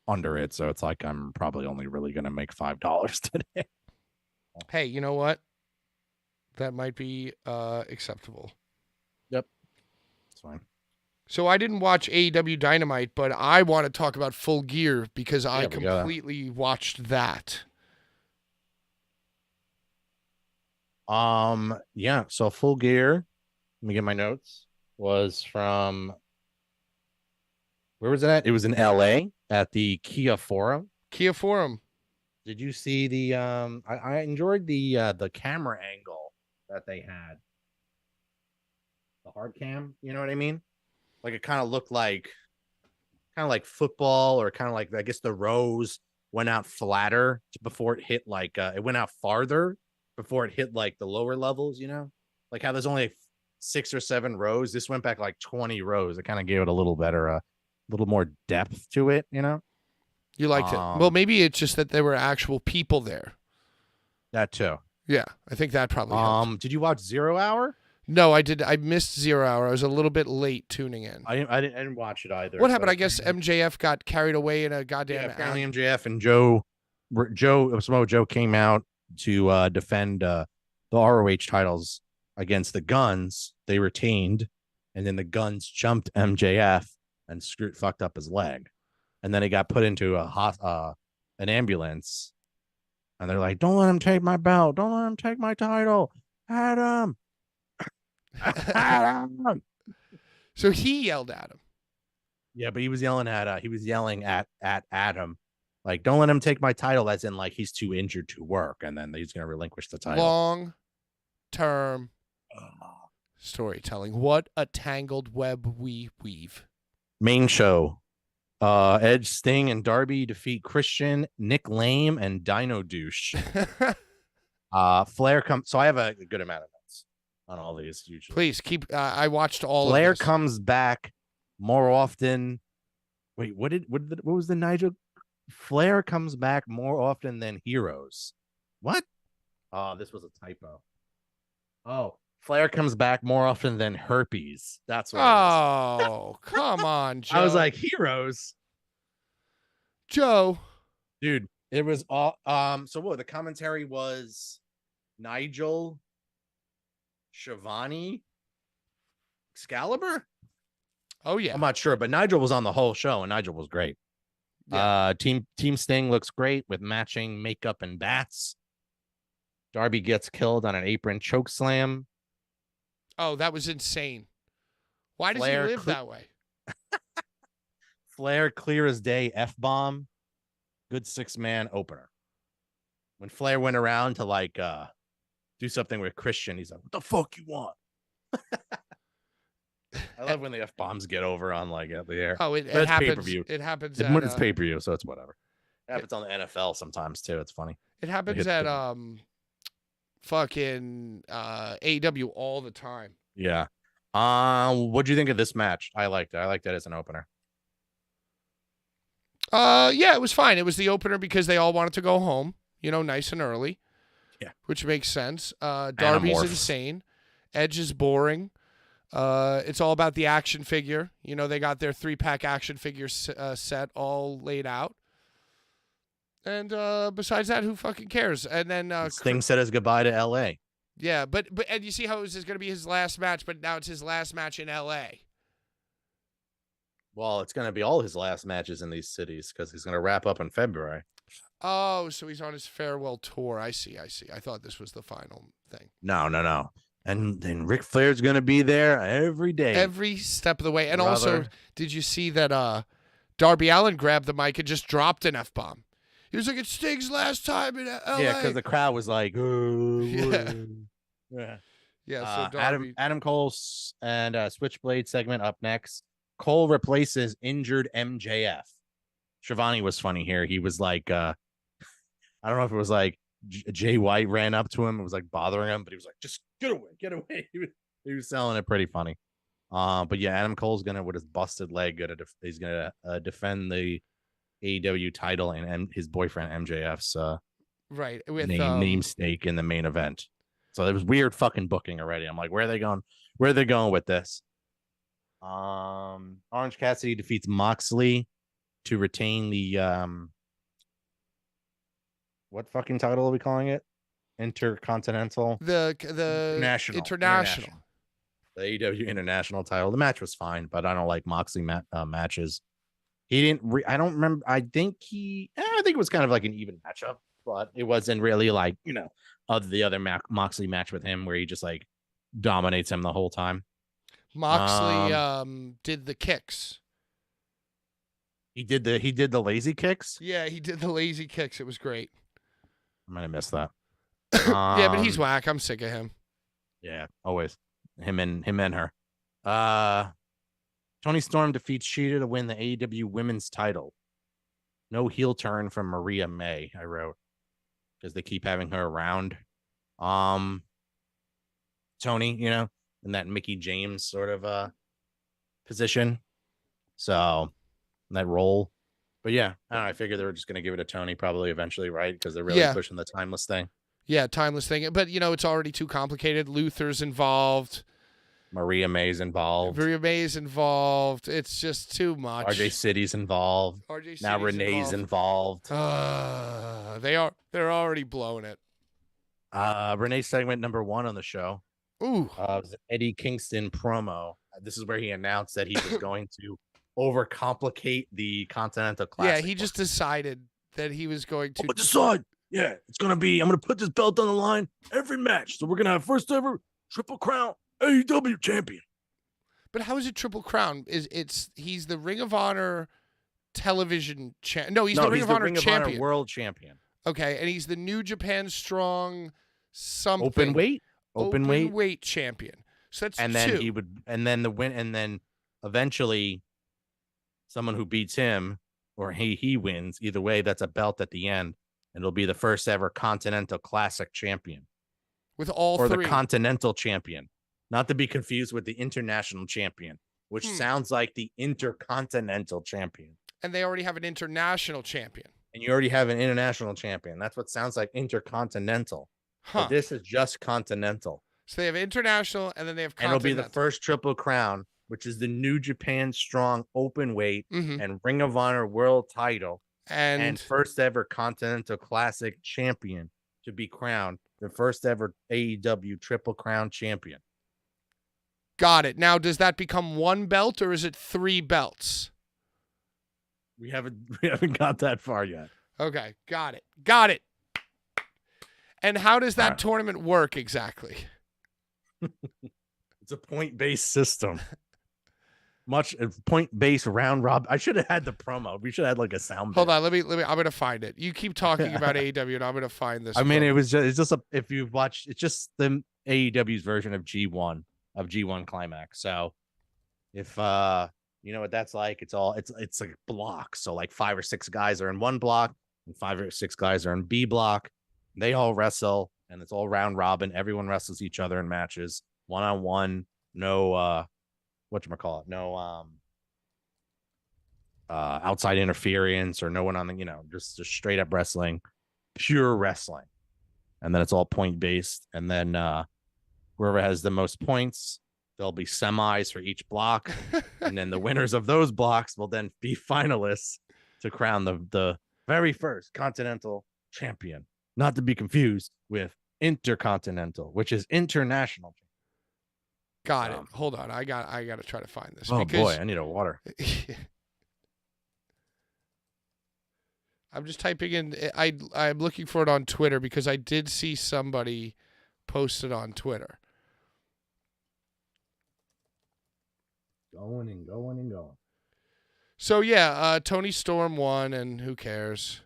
under it, so it's like I'm probably only really gonna make $5 today. Hey, you know what? That might be acceptable. Yep, it's fine. So I didn't watch AEW Dynamite, but I want to talk about Full Gear because I Yeah, we got completely watched that. Yeah. So Full Gear. Let me get my notes. Was from where was it at? It was in LA at the Kia Forum. Kia Forum. Did you see the I enjoyed the camera angle that they had. The hard cam, you know what I mean? Like it kind of like football, or kind of like, I guess the rows went out flatter before it hit like it went out farther before it hit like the lower levels, you know? Like how there's only like 6 or 7 rows. This went back like 20 rows. It kind of gave it a little better a little more depth to it, you know? You liked it. Well, maybe it's just that there were actual people there. That too. Yeah, I think that probably helped. Did you watch 0 Hour? No, I did. I missed 0 Hour. I was a little bit late tuning in. I didn't watch it either. What happened? I guess MJF got carried away in a goddamn. Yeah, apparently MJF and Samoa Joe came out to defend the ROH titles against the Guns. They retained, and then the Guns jumped MJF and fucked up his leg, and then he got put into an ambulance, and they're like, "Don't let him take my belt! Don't let him take my title, Adam!" Adam. So he yelled at him. Yeah, but he was yelling at Adam, like, "Don't let him take my title," as in like he's too injured to work, and then he's gonna relinquish the title. Long-term storytelling. What a tangled web we weave. Main show. Edge, Sting, and Darby defeat Christian, Nick Lame, and Dino Douche. Flair comes. So I have a good amount of notes on all these. Usually, please keep. I watched all. Flair of this. comes back more often. Wait, what was the Nigel? Flair comes back more often than Heroes. What? Oh, this was a typo. Oh, Flair comes back more often than Herpes. That's what. Oh, come on, Joe. I was like, Heroes. Joe. Dude, it was all so what the commentary was Nigel, Shivani, Excalibur? Oh yeah. I'm not sure, but Nigel was on the whole show and Nigel was great. Yeah. Team Sting looks great with matching makeup and bats. Darby gets killed on an apron choke slam. Oh, that was insane. Why does he live that way? Flair clear as day F-bomb. Good 6-man opener. When Flair went around to like do something with Christian, he's like, "What the fuck you want?" I love when the F-bombs get over on like at the air. Oh, it happens. Pay-per-view. It happens. It's pay-per-view, so it's whatever. It happens on the NFL sometimes too. It's funny. It happens at fucking AEW all the time. Yeah. What'd you think of this match? I liked it. I liked it as an opener. Yeah, it was fine. It was the opener because they all wanted to go home, you know, nice and early. Yeah. Which makes sense. Darby's Animorphs. insane. Edge is boring. It's all about the action figure. You know, they got their 3-pack action figure set all laid out. And besides that, who fucking cares? And then Sting said his goodbye to LA. Yeah, but and you see how this is going to be his last match, but now it's his last match in LA. Well, it's going to be all his last matches in these cities because he's going to wrap up in February. Oh, so he's on his farewell tour. I see. I thought this was the final thing. No. And then Ric Flair's going to be there every day. Every step of the way. And also, did you see that Darby Allin grabbed the mic and just dropped an F-bomb? He was like, "It's Sting's last time in LA." Yeah, because the crowd was like, yeah. So Darby... Adam Cole and Switchblade segment up next. Cole replaces injured MJF. Shivani was funny here. He was like, I don't know if it was like Jay White ran up to him and was like bothering him, but he was like, "Just get away. He was selling it pretty funny. But yeah, Adam Cole's gonna, with his busted leg, he's gonna defend the AEW title and his boyfriend MJF's right with namesake in the main event. So it was weird fucking booking already. I'm like, where are they going? Where are they going with this? Orange Cassidy defeats Moxley to retain the what fucking title are we calling it? Intercontinental, The international. The AEW International title. The match was fine, but I don't like Moxley matches. He didn't. I don't remember. I think I think it was kind of like an even matchup, but it wasn't really like of the other Moxley match with him where he just like dominates him the whole time. Moxley did the kicks. He did the lazy kicks. Yeah, he did the lazy kicks. It was great. I might have missed that. Yeah, but he's whack. I'm sick of him. Yeah, always him and her. Tony Storm defeats Sheeta to win the AEW Women's title. No heel turn from Maria May, I wrote, because they keep having her around. Tony, in that Mickey James sort of position. So that role. But yeah, I figure they were just going to give it to Tony probably eventually, right? Because they're really pushing the timeless thing. Yeah, timeless thing. But, it's already too complicated. Luther's involved. Maria May's involved. It's just too much. RJ City's involved. Now Renee's involved. They're already blowing it. Renee segment number 1 on the show. Ooh. Was Eddie Kingston promo. This is where he announced that he was going to overcomplicate the Continental Classic. Yeah, he just decided that he was going to decide. Yeah, it's going to be, I'm going to put this belt on the line every match. So we're going to have first ever Triple Crown AEW champion. But how is it Triple Crown? He's the Ring of Honor television champion. No, he's the Ring of Honor champion. Honor world champion. Okay, and he's the New Japan Strong something. Open weight champion. So that's and then two. And then eventually someone who beats him or he wins. Either way, that's a belt at the end. And it'll be the first ever Continental Classic champion. With all or three. Or the Continental champion. Not to be confused with the International champion, which sounds like the Intercontinental champion. And they already have an international champion. And you already have an international champion. That's what sounds like Intercontinental. Huh. But this is just Continental. So they have international and then they have Continental. And it'll be the first Triple Crown, which is the New Japan Strong open weight and Ring of Honor world title. And first ever Continental Classic champion to be crowned the first ever AEW Triple Crown champion. Got it. Now, does that become one belt or is it 3 belts? We haven't got that far yet. Okay, got it. And how does that tournament work exactly? It's a point-based system. Much point-based round rob. I should have had the promo. We should have had like a sound. Hold on, let me. I'm gonna find it. You keep talking about AEW, and I'm gonna find this. I mean, it's just if you've watched, it's just the AEW's version of G1 Climax. So if you know what that's like, it's like blocks. So like 5 or 6 guys are in one block, and 5 or 6 guys are in B block. They all wrestle, and it's all round robin. Everyone wrestles each other in matches, 1-on-1. No whatchamacallit, no outside interference or no one on the, just straight up wrestling, pure wrestling. And then it's all point based. And then whoever has the most points, there'll be semis for each block. And then the winners of those blocks will then be finalists to crown the very first Continental champion. Not to be confused with Intercontinental, which is international. Got it. Hold on. I got to try to find this. Oh boy, I need a water. I'm just typing in. I'm looking for it on Twitter because I did see somebody post it on Twitter. Going. So yeah, Tony Storm won, and who cares?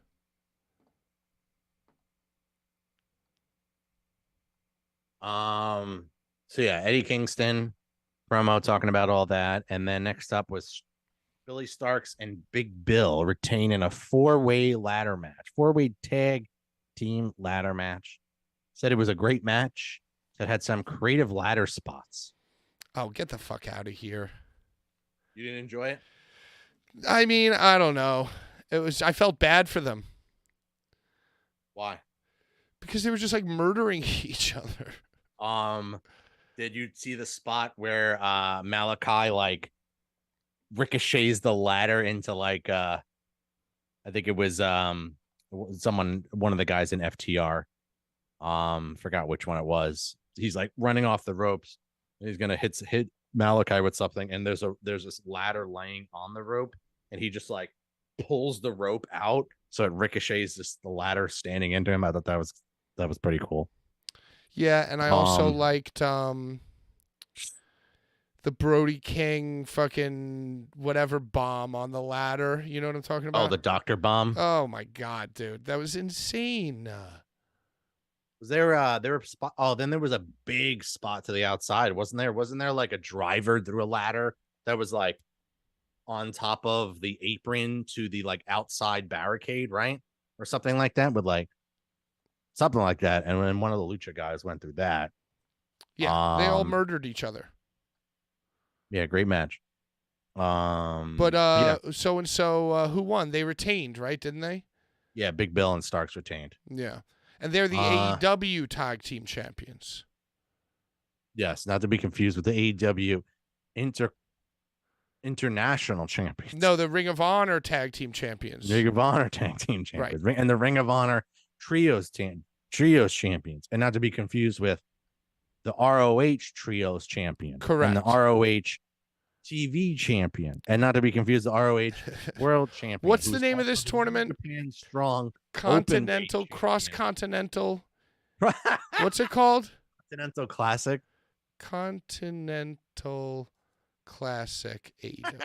So yeah, Eddie Kingston promo talking about all that. And then next up was Billy Starks and Big Bill retaining a 4-way ladder match, 4-way tag team ladder match. Said it was a great match that had some creative ladder spots. Oh, get the fuck out of here. You didn't enjoy it? I mean, I don't know. I felt bad for them. Why? Because they were just like murdering each other. Did you see the spot where Malachi like ricochets the ladder into like I think it was one of the guys in FTR. Forgot which one it was. He's like running off the ropes. And he's gonna hit Malachi with something, and there's this ladder laying on the rope, and he just like pulls the rope out so it ricochets the ladder standing into him. I thought that was pretty cool. Yeah, and I also liked the Brody King fucking whatever bomb on the ladder. You know what I'm talking about? Oh, the Doctor Bomb. Oh my god, dude, that was insane. Was there a spot? Oh, then there was a big spot to the outside, wasn't there? Wasn't there like a driver through a ladder that was like on top of the apron to the like outside barricade, right? Or something like that, with like something like that. And when one of the Lucha guys went through that. Yeah, they all murdered each other. Yeah, great match. But yeah. so and so who won? They retained, right? Didn't they? Yeah, Big Bill and Starks retained. Yeah. And they're the AEW tag team champions. Yes, not to be confused with the AEW international champions. No, the Ring of Honor tag team champions. Ring of Honor tag team champions. Right. And the Ring of Honor trios champions. And not to be confused with the ROH trios champion. Correct. And the ROH TV champion. And not to be confused, the ROH world champion. What's the name of this tournament? Japan Strong Continental, cross-continental. What's it called? Continental Classic. Continental Classic AEW.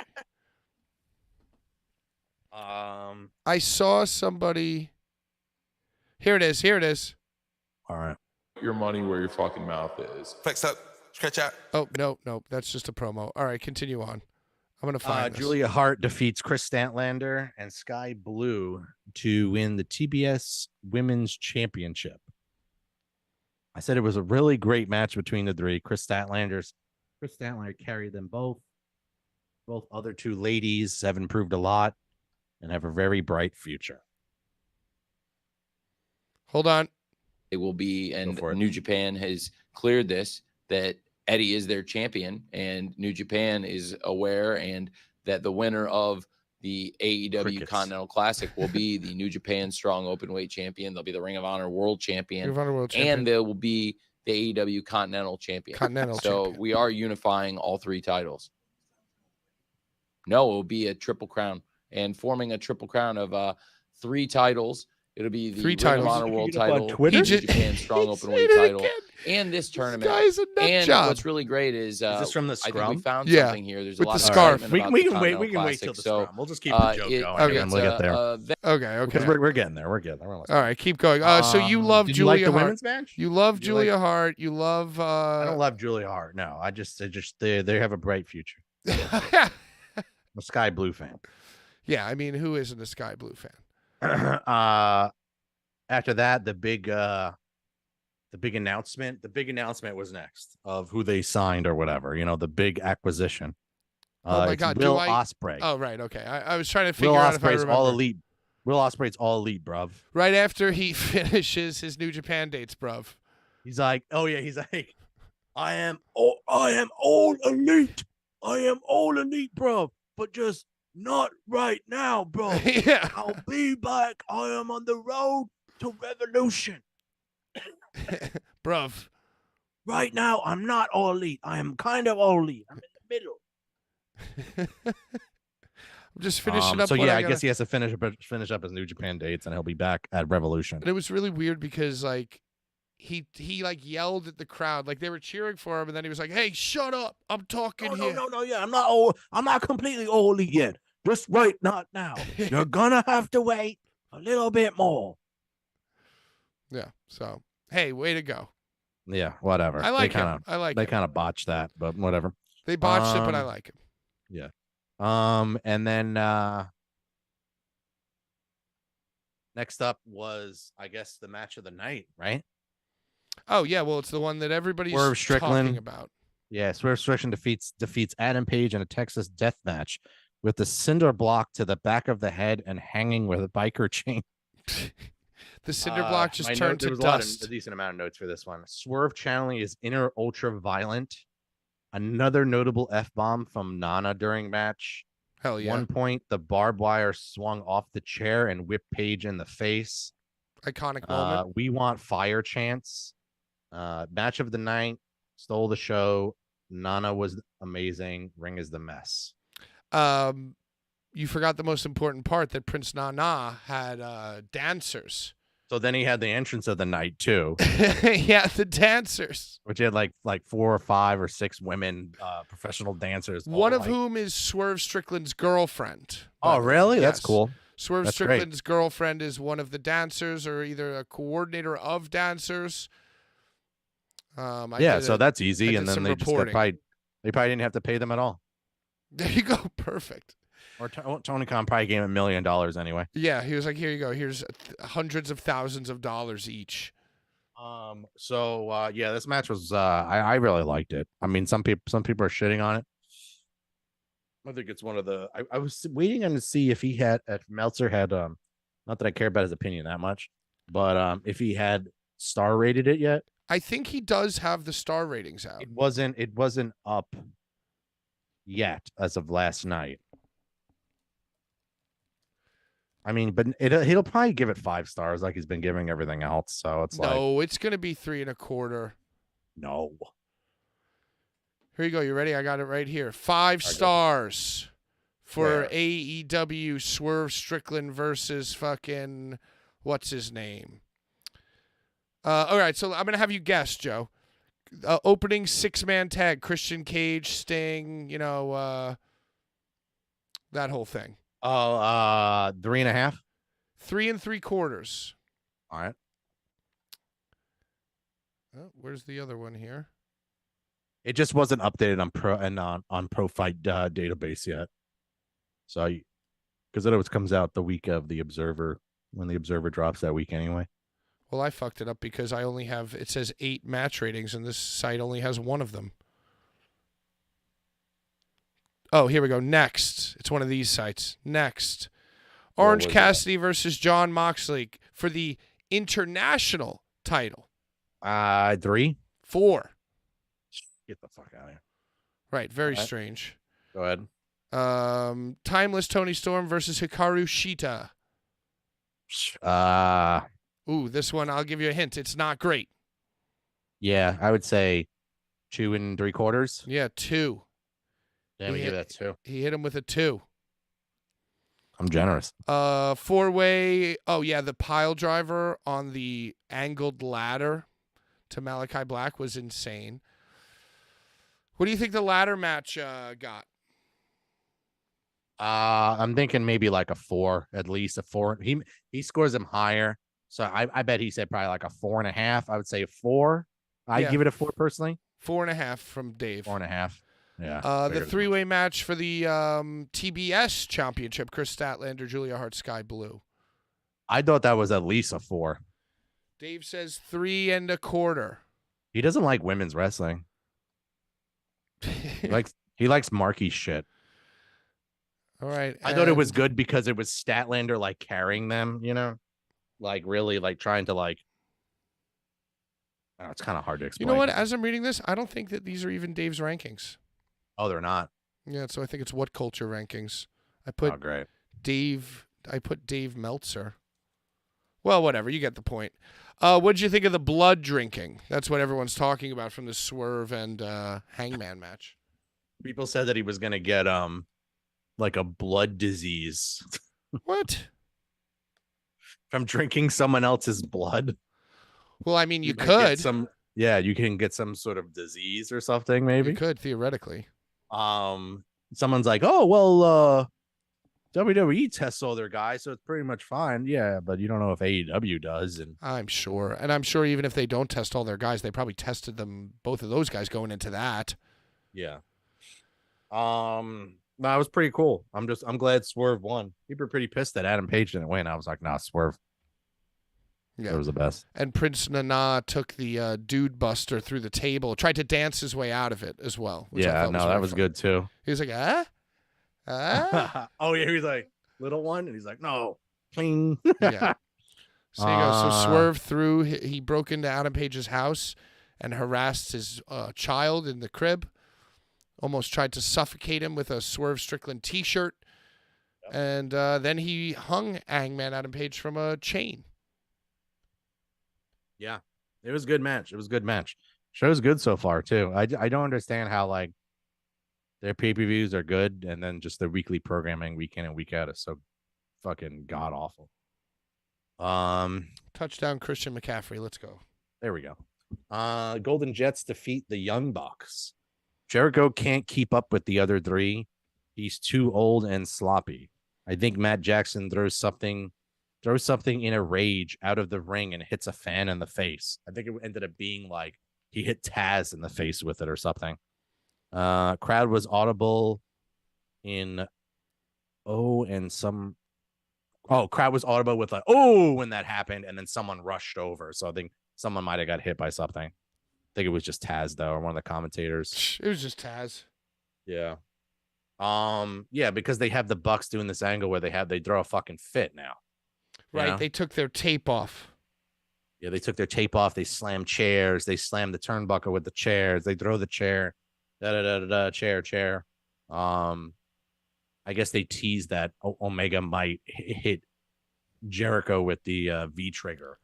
I saw somebody. Here it is. All right. Put your money where your fucking mouth is. Flex up, stretch out. Oh, no. That's just a promo. All right, continue on. I'm going to find this. Julia Hart defeats Chris Statlander and Sky Blue to win the TBS Women's Championship. I said it was a really great match between the three. Chris Statlander carried them both. Both other two ladies have improved a lot and have a very bright future. Hold on. It will be, and New Japan has cleared this, that Eddie is their champion, and New Japan is aware, and that the winner of the AEW Continental Classic will be the New Japan Strong Openweight Champion. They'll be the Ring of Honor World Champion, and they will be the AEW Continental Champion. So we are unifying all three titles. No, it will be a triple crown, and forming a triple crown of three titles. It'll be the Ring of Honor World title, New Japan Strong Openweight title, and this tournament. And what's really great is this from the scrum? I think we found something here. There's with a lot the of scarf. We can wait till the scrum. We'll just keep the joke going. Okay. And we'll get there. Okay. Because we're getting there. All right, keep going. So you love did Julia you like the Hart. women's match? You love Julia Hart. You love. I don't love Julia Hart. No, I just they have a bright future. I'm a Sky Blue fan. Yeah, I mean, who isn't a Sky Blue fan? After that, the big announcement. The big announcement was next of who they signed or whatever. You know, the big acquisition. Oh my God, Will Ospreay. Oh right, okay. I was trying to figure Will out if I Ospreay's remember. all elite. Will Ospreay's all elite, bruv. Right after he finishes his New Japan dates, bruv. He's like, oh yeah, he's like, I am all elite. I am all elite, bro. But just not right now, bro. Yeah. I'll be back. I am on the road to revolution. Bruv. Right now, I'm not all elite. I am kind of all elite. I'm in the middle. I'm just finishing up. So yeah, I guess he has to finish up his New Japan dates, and he'll be back at Revolution. And it was really weird because like he like yelled at the crowd, like they were cheering for him, and then he was like, "Hey, shut up! I'm talking here." No. Yeah, I'm not completely all elite yet. Just wait, not now. You're gonna have to wait a little bit more. Yeah. So hey, way to go. Yeah, whatever. I like him. They kind of botched that, but whatever. They botched it, but I like him. Yeah. And then next up was, I guess, the match of the night, right? Oh yeah, well, it's the one that everybody's talking about. Yeah, Swerve Strickland defeats Adam Page in a Texas death match with the cinder block to the back of the head and hanging with a biker chain. The cinder block just turned to dust. A decent amount of notes for this one. Swerve channeling his inner ultra violent. Another notable F-bomb from Nana during match. Hell yeah. 1 point, the barbed wire swung off the chair and whipped Paige in the face. Iconic moment. We want fire chants. Match of the night, stole the show. Nana was amazing. Ring is the mess. You forgot the most important part, that Prince Nana had dancers. So then he had the entrance of the night too. Yeah, the dancers. Which had like 4 or 5 or 6 women, professional dancers. One of whom is Swerve Strickland's girlfriend. Oh, really? Yes. That's cool. Swerve That's Strickland's girlfriend is one of the dancers, or either a coordinator of dancers. So that's easy, and then they probably didn't have to pay them at all. There you go, perfect. Or Tony Khan probably gave him $1 million anyway. Yeah, he was like, "Here you go. Here's hundreds of thousands of dollars each." This match was I really liked it. I mean, some people are shitting on it. I think it's one of the. I was waiting on to see if Meltzer had not that I care about his opinion that much, but if he had star rated it yet. I think he does have the star ratings out. It wasn't up yet as of last night. I mean, but he'll probably give it 5 stars like he's been giving everything else. So it's it's gonna be 3.25. No. Here you go. You ready? I got it right here. 5 stars for AEW Swerve Strickland versus fucking what's his name. All right, so I'm gonna have you guess, Joe. Opening 6-man tag: Christian Cage, Sting. That whole thing. 3.5. 3.75. All right. Oh, where's the other one here? It just wasn't updated on Pro Fight database yet. So, because it always comes out the week of the Observer, when the Observer drops that week anyway. Well, I fucked it up because I only have, it says 8 match ratings, and this site only has 1 of them. Oh, here we go. Next. It's one of these sites. Next. Orange Cassidy versus John Moxley for the international title. 3. 4. Get the fuck out of here. Right. Very strange. Go ahead. Timeless Tony Storm versus Hikaru Shida. Ooh, this one, I'll give you a hint. It's not great. Yeah, I would say 2.75. Yeah, 2. Yeah, we give that 2. He hit him with a 2. I'm generous. 4-way. Oh, yeah, the pile driver on the angled ladder to Malachi Black was insane. What do you think the ladder match got? I'm thinking maybe like a 4, at least a 4. He scores him higher. So I bet he said probably like a 4.5. I would say a 4. I'd give it a 4 personally. 4.5 from Dave. 4.5. Yeah. The 3-way match for the TBS championship, Chris Statlander, Julia Hart, Sky Blue. I thought that was at least a 4. Dave says 3.25. He doesn't like women's wrestling. He likes marquee shit. All right. I thought it was good because it was Statlander like carrying them, like really like trying to like. Oh, it's kind of hard to explain. You know what? As I'm reading this, I don't think that these are even Dave's rankings. Oh, they're not. Yeah, so I think it's What Culture rankings. I put great. Dave Meltzer. Well, whatever. You get the point. What did you think of the blood drinking? That's what everyone's talking about from the Swerve and Hangman match. People said that he was gonna get like a blood disease. What? From drinking someone else's blood. Well, I mean, you could. You can get some sort of disease or something, maybe. You could, theoretically. Someone's like, oh, well, WWE tests all their guys, so it's pretty much fine. Yeah, but you don't know if AEW does. And I'm sure. And I'm sure even if they don't test all their guys, they probably tested them, both of those guys going into that. Yeah. No, it was pretty cool. I'm glad Swerve won. People were pretty pissed that Adam Page didn't win. I was like, nah, Swerve. Yeah. It was the best. And Prince Nana took the dude buster through the table, tried to dance his way out of it as well. Yeah, that was good too. He was like, oh yeah, he was like, little one, and he's like, no, clean. Yeah. So you go. So Swerve through. He broke into Adam Page's house and harassed his child in the crib. Almost tried to suffocate him with a Swerve Strickland T-shirt. And then he hung Hangman Adam Page from a chain. Yeah, it was a good match. Show's good so far too. I don't understand how like their pay-per-views are good and then just their weekly programming week in and week out is so fucking god awful. Touchdown Christian McCaffrey. Let's go. There we go. Golden Jets defeat the Young Bucks. Jericho can't keep up with the other three. He's too old and sloppy. I think Matt Jackson throws something in a rage out of the ring and hits a fan in the face. I think it ended up being like he hit Taz in the face with it or something. Crowd was audible in crowd was audible with like when that happened, and then someone rushed over. So I think someone might have got hit by something. I think it was just Taz though, or one of the commentators. It was just Taz. Yeah. Yeah, because they have the Bucks doing this angle where they throw a fucking fit now. Right. know? They took their tape off. Yeah, they took their tape off. They slam chairs. They slam the turnbuckle with the chairs. They throw the chair. Chair. I guess they teased that Omega might hit Jericho with the V trigger.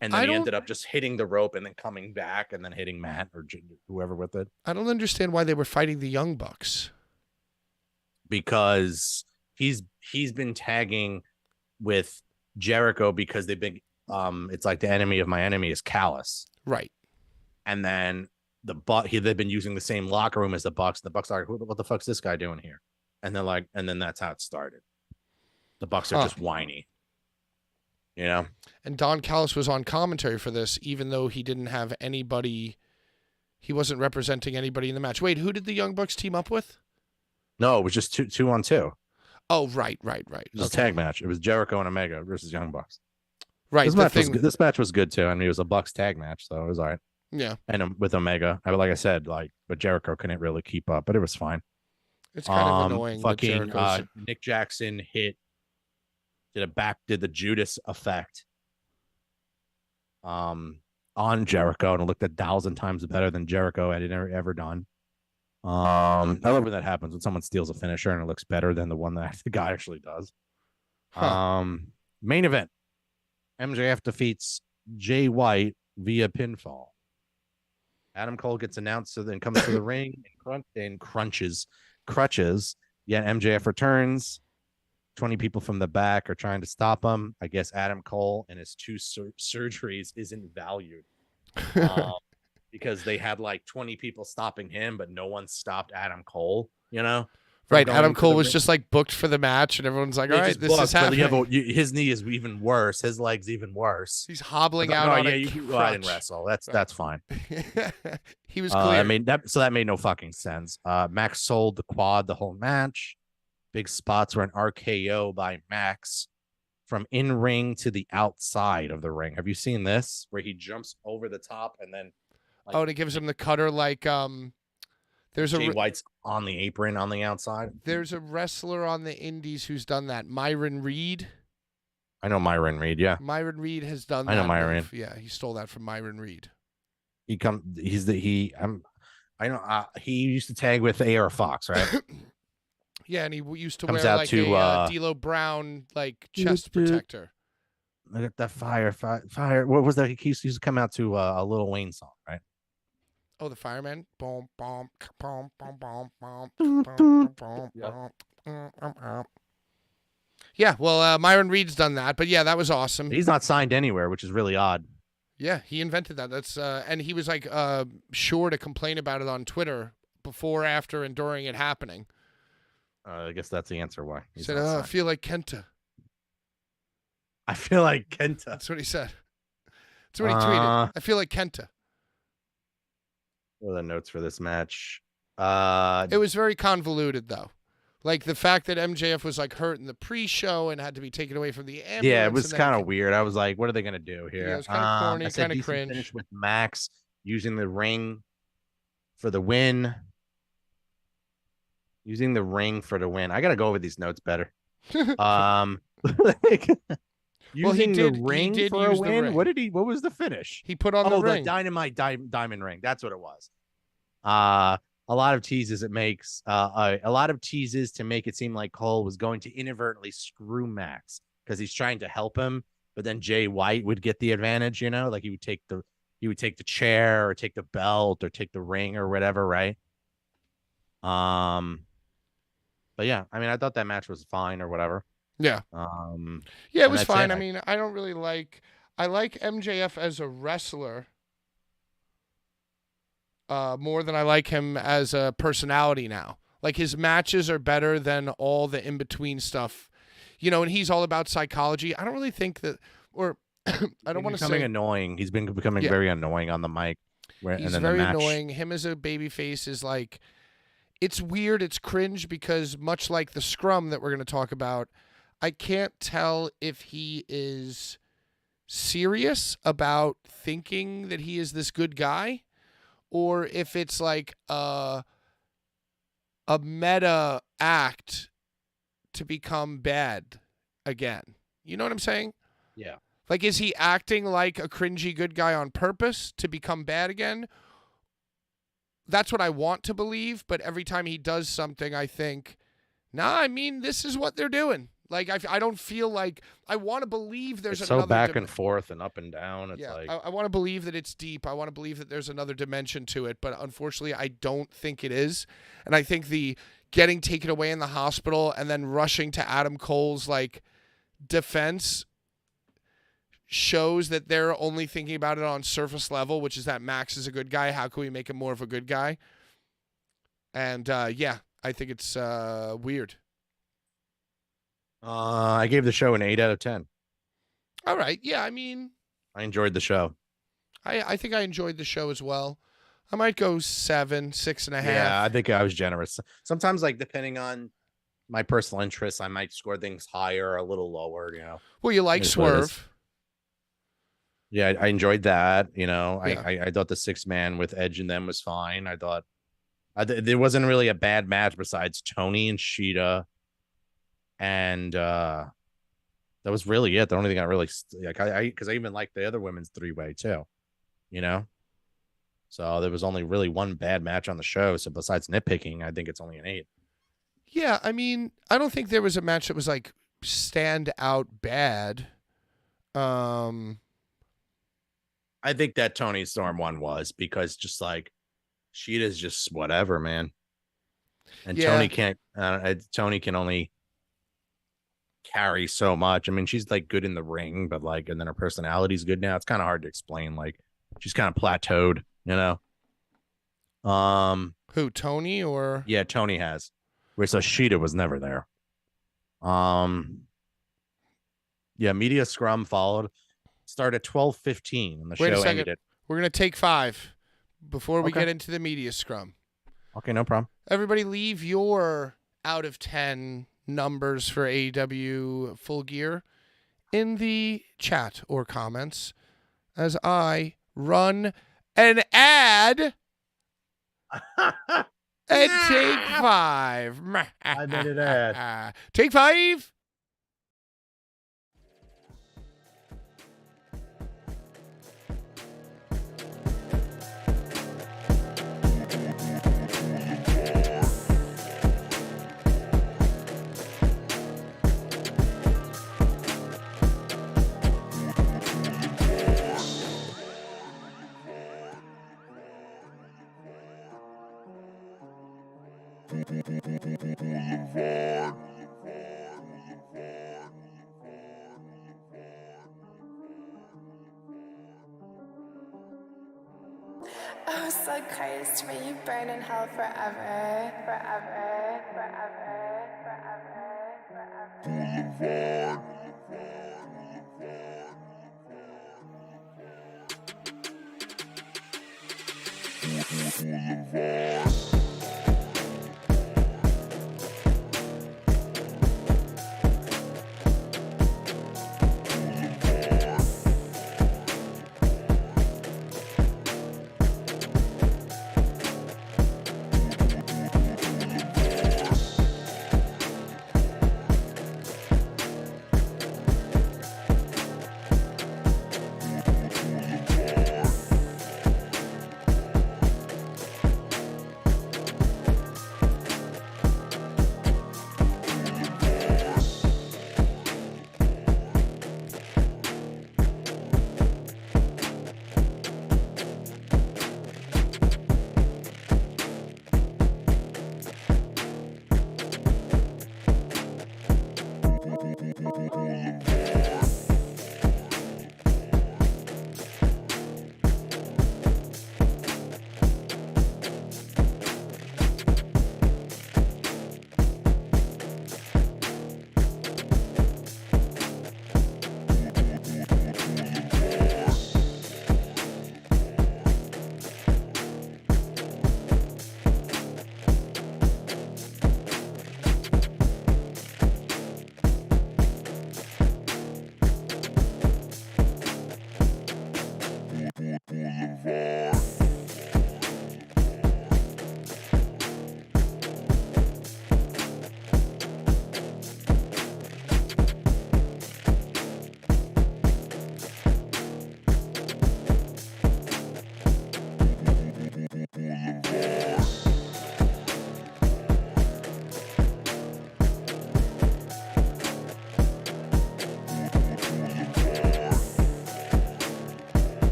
And then he ended up just hitting the rope and then coming back and then hitting Matt or whoever with it. I don't understand why they were fighting the Young Bucks. Because he's been tagging with Jericho because they've been it's like the enemy of my enemy is Callous. Right. And then they've been using the same locker room as the Bucks. The Bucks are like, what the fuck's this guy doing here? And they're like, and then that's how it started. The Bucks are just whiny. You know? And Don Callis was on commentary for this, even though he didn't have anybody. He wasn't representing anybody in the match. Wait, who did the Young Bucks team up with? No, it was just 2-on-2. Oh, right. It was a tag match. It was Jericho and Omega versus Young Bucks. Right. This match was good too. I mean, it was a Bucks tag match, so it was all right. Yeah. And with Omega, like I said, but Jericho couldn't really keep up, but it was fine. It's kind of annoying. Fucking Nick Jackson did the Judas effect on Jericho, and it looked 1,000 times better than Jericho had ever done. I love when that happens, when someone steals a finisher and it looks better than the one that the guy actually does. Main event. MJF defeats Jay White via pinfall. Adam Cole gets announced, so then comes to the ring and crutches. Yet MJF returns. 20 people from the back are trying to stop him. I guess Adam Cole and his 2 surgeries isn't valued. Because they had like 20 people stopping him, but no one stopped Adam Cole, you know? Right. Adam Cole was just like booked for the match, and everyone's like, all right, this is happening. His knee is even worse. His leg's even worse. He's hobbling out on a crutch. I didn't wrestle. That's fine. He was clear. That made no fucking sense. Max sold the quad the whole match. Big spots were an RKO by Max from in ring to the outside of the ring. Have you seen this? Where he jumps over the top and then and it gives him the cutter like there's Jay White's on the apron on the outside. There's a wrestler on the indies who's done that. Myron Reed. I know Myron Reed, yeah. Myron Reed has done that. I know Myron. Yeah, he stole that from Myron Reed. He used to tag with AR Fox, right? Yeah, and he used to Comes wear out like to, a D'Lo Brown like chest protector. Look at that fire. What was that? He used to come out to a Lil Wayne song, right? Oh, the fireman. Boom, boom, boom, boom, boom, boom, boom, boom. Yeah, well, Myron Reed's done that, but yeah, that was awesome. He's not signed anywhere, which is really odd. Yeah, he invented that. That's and he was like sure to complain about it on Twitter before, after, and during it happening. I guess that's the answer why. He said, I feel like Kenta. I feel like Kenta. That's what he said. That's what he tweeted. I feel like Kenta. What are the notes for this match? It was very convoluted, though. Like the fact that MJF was like hurt in the pre-show and had to be taken away from the ambulance. Yeah, it was kind of weird. I was like, what are they going to do here? Yeah, it was kind of corny, kind of cringe. Finish with Max using the ring for the win. Using the ring for the win. I got to go over these notes better. Using the ring for a win. What was the finish? He put on the ring. The dynamite diamond ring. That's what it was. a lot of teases it makes a lot of teases to make it seem like Cole was going to inadvertently screw Max because he's trying to help him, but then Jay White would get the advantage, you know, like he would take the chair or take the belt or take the ring or whatever, right? But yeah, I mean, I thought that match was fine or whatever. Yeah. Yeah, it and was that's fine. it. I mean, I don't really like. I like MJF as a wrestler more than I like him as a personality now. Like his matches are better than all the in between stuff, you know. And he's all about psychology. I don't really think that, or I don't want to say annoying. He's been becoming very annoying on the mic. He's very annoying. Him as a babyface is like, it's weird. It's cringe because much like the scrum that we're going to talk about, I can't tell if he is serious about thinking that he is this good guy or if it's like a meta act to become bad again. You know what I'm saying? Yeah. Like, is he acting like a cringy good guy on purpose to become bad again? That's what I want to believe, but every time he does something, I think, nah, I mean, this is what they're doing. Like, I don't feel like, I want to believe there's it's another... so back and forth and up and down. It's like... I want to believe that it's deep. I want to believe that there's another dimension to it, but unfortunately, I don't think it is. And I think the getting taken away in the hospital and then rushing to Adam Cole's, like, defense shows that they're only thinking about it on surface level, which is that Max is a good guy. How can we make him more of a good guy? And, yeah, I think it's weird. I gave the show an 8 out of 10. All right. Yeah, I mean... I enjoyed the show. I think I enjoyed the show as well. I might go 7, 6.5. Yeah, I think I was generous. Sometimes, like, depending on my personal interests, I might score things higher or a little lower, you know. Well, you like Swerve. Yeah, I enjoyed that, you know. Yeah. I thought the 6-man with Edge and them was fine. I thought there wasn't really a bad match besides Tony and Sheeta. And that was really it. The only thing I really like, because I even liked the other women's 3-way too, you know. So there was only really one bad match on the show. So besides nitpicking, I think it's only an 8. Yeah, I mean, I don't think there was a match that was like stand out bad. I think that Tony Storm one was because just like Sheeta's just whatever, man. And Yeah. Tony can't. Tony can only carry so much. I mean, she's like good in the ring, but like, and then her personality's good now. It's kind of hard to explain. Like, she's kind of plateaued, you know. Who, Tony or? Yeah, Tony has. Where so Sheeta was never there. Yeah, media scrum followed. Start at 12:15, and the Wait a show second. ended. We're gonna take 5 before we Okay. get into the media scrum. Okay, no problem. Everybody, leave your out of 10 numbers for AEW Full Gear in the chat or comments as I run an ad and take 5. 5-minute ad. Take 5. Oh, so Christ, may you burn in hell forever, forever, forever, forever, forever.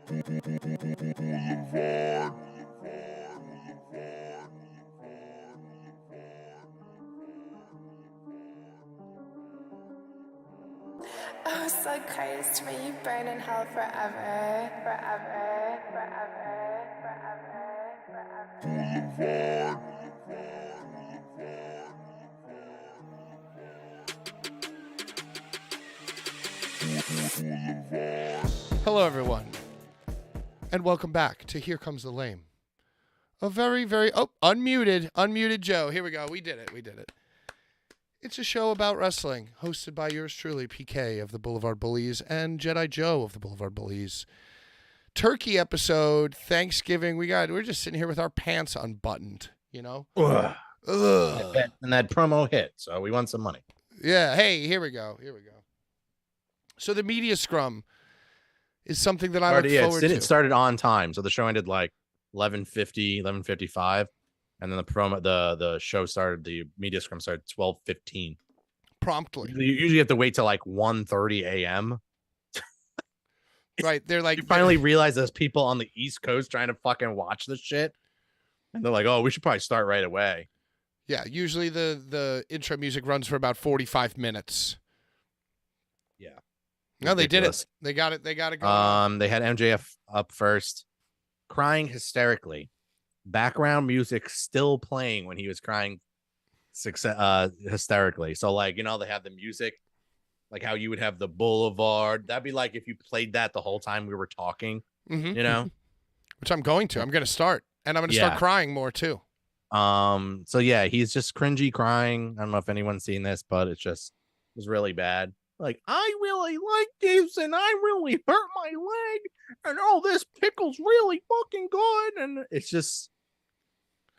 Oh, so Christ, may you burn in hell forever, forever, forever, forever, forever. Hello, everyone, and welcome back to Here Comes the Lame. A very, very unmuted Joe. Here we go. We did it. It's a show about wrestling, hosted by yours truly, PK of the Boulevard Bullies and Jedi Joe of the Boulevard Bullies. Turkey episode, Thanksgiving. We're just sitting here with our pants unbuttoned, you know. Ugh. Ugh. And that promo hit, so we won some money. Yeah. Hey, here we go. So the media scrum is something that I look forward to. It started on time, so the show ended like 11:50, 11:55, and then the show started. The media scrum started 12:15 promptly. You usually have to wait till like 1:30 a.m. Right? They're like, you finally realize there's people on the East Coast trying to fucking watch this shit, and they're like, "Oh, we should probably start right away." Yeah. Usually the intro music runs for about 45 minutes. Yeah. No, they did it. They got it going. They had MJF up first, crying hysterically. Background music still playing when he was crying hysterically. So, like, you know, they have the music, like how you would have the Boulevard. That'd be like if you played that the whole time we were talking, you know? Which I'm going to. I'm going to start. And I'm going to start crying more, too. So, yeah, he's just cringy crying. I don't know if anyone's seen this, but it was really bad. Like, I really like this, and I really hurt my leg, and oh, this pickle's really fucking good. And it's just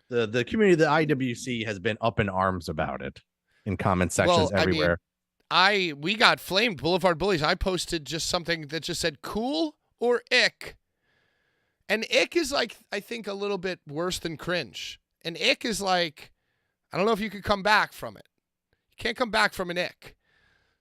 the community of the IWC has been up in arms about it in comment sections everywhere. I mean, we got flamed. Boulevard Bullies. I posted just something that just said cool or ick. And ick is like, I think, a little bit worse than cringe. And ick is like, I don't know if you could come back from it. You can't come back from an ick.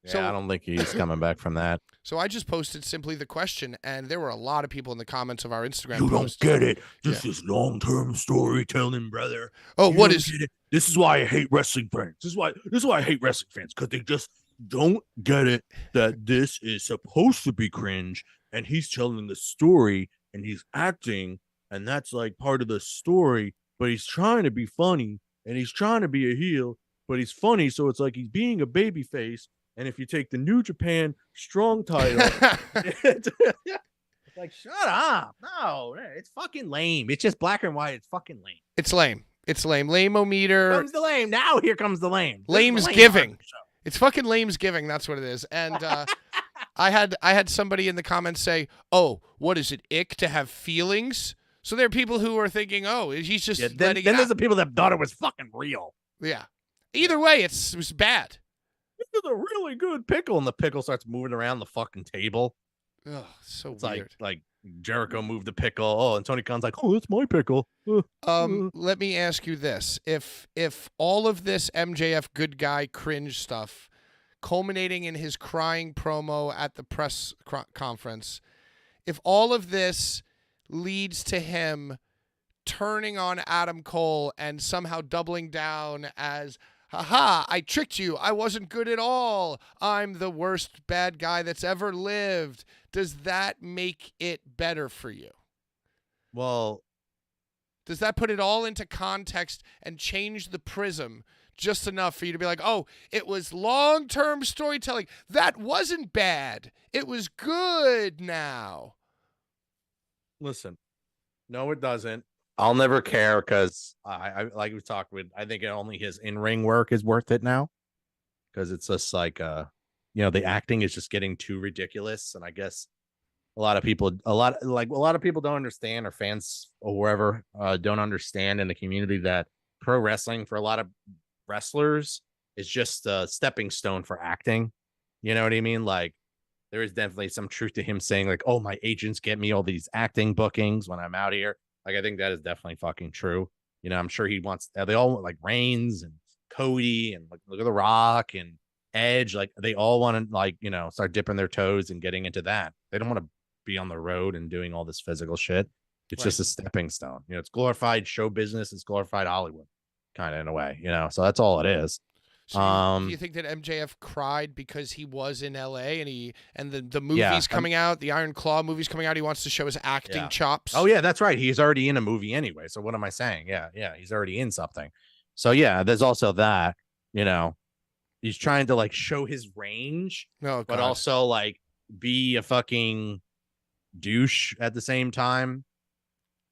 Yeah, So, I don't think he's coming back from that. So I just posted simply the question, and there were a lot of people in the comments of our Instagram You post. don't get it. This is long-term storytelling, brother. Oh, You what don't is get it. This is why I hate wrestling fans. This is why I hate wrestling fans, because they just don't get it that this is supposed to be cringe, and he's telling the story and he's acting, and that's like part of the story, but he's trying to be funny and he's trying to be a heel, but he's funny, so it's like he's being a baby face. And if you take the New Japan strong title, it's like, shut up. No, it's fucking lame. It's just black and white. It's fucking lame. It's lame. It's lame. Lame-o-meter. Here comes the lame. Now here comes the lame. Lame's giving. It's fucking lame's giving. That's what it is. And I had somebody in the comments say, "Oh, what is it? Ick to have feelings?" So there are people who are thinking, "Oh, he's just letting then it there's out." the people that thought it was fucking real. Yeah. Either way, it was bad. This is a really good pickle, and the pickle starts moving around the fucking table. Ugh, so it's weird. Like Jericho moved the pickle. Oh, and Tony Khan's like, "Oh, that's my pickle." Let me ask you this: if all of this MJF good guy cringe stuff, culminating in his crying promo at the press conference, if all of this leads to him turning on Adam Cole and somehow doubling down as, "Haha, I tricked you. I wasn't good at all. I'm the worst bad guy that's ever lived." Does that make it better for you? Well, does that put it all into context and change the prism just enough for you to be like, "Oh, it was long-term storytelling. That wasn't bad. It was good now"? Listen, no, it doesn't. I'll never care because I like we talked with. I think only his in-ring work is worth it now, because it's just like the acting is just getting too ridiculous, and I guess a lot of people don't understand, or fans or wherever don't understand in the community, that pro wrestling for a lot of wrestlers is just a stepping stone for acting. You know what I mean? Like, there is definitely some truth to him saying like, "Oh, my agents get me all these acting bookings when I'm out here." Like, I think that is definitely fucking true. You know, I'm sure he wants. They all want, like, Reigns and Cody and like, look at The Rock and Edge. Like, they all want to, like, start dipping their toes and getting into that. They don't want to be on the road and doing all this physical shit. It's Right. just a stepping stone. You know, it's glorified show business. It's glorified Hollywood, kind of in a way. You know, so that's all it is. So do you think that MJF cried because he was in LA and the movie's coming out, the Iron Claw movie's coming out, he wants to show his acting chops? Oh yeah, that's right. He's already in a movie anyway. So what am I saying? Yeah, he's already in something. So yeah, there's also that, you know, he's trying to like show his range, but also like be a fucking douche at the same time.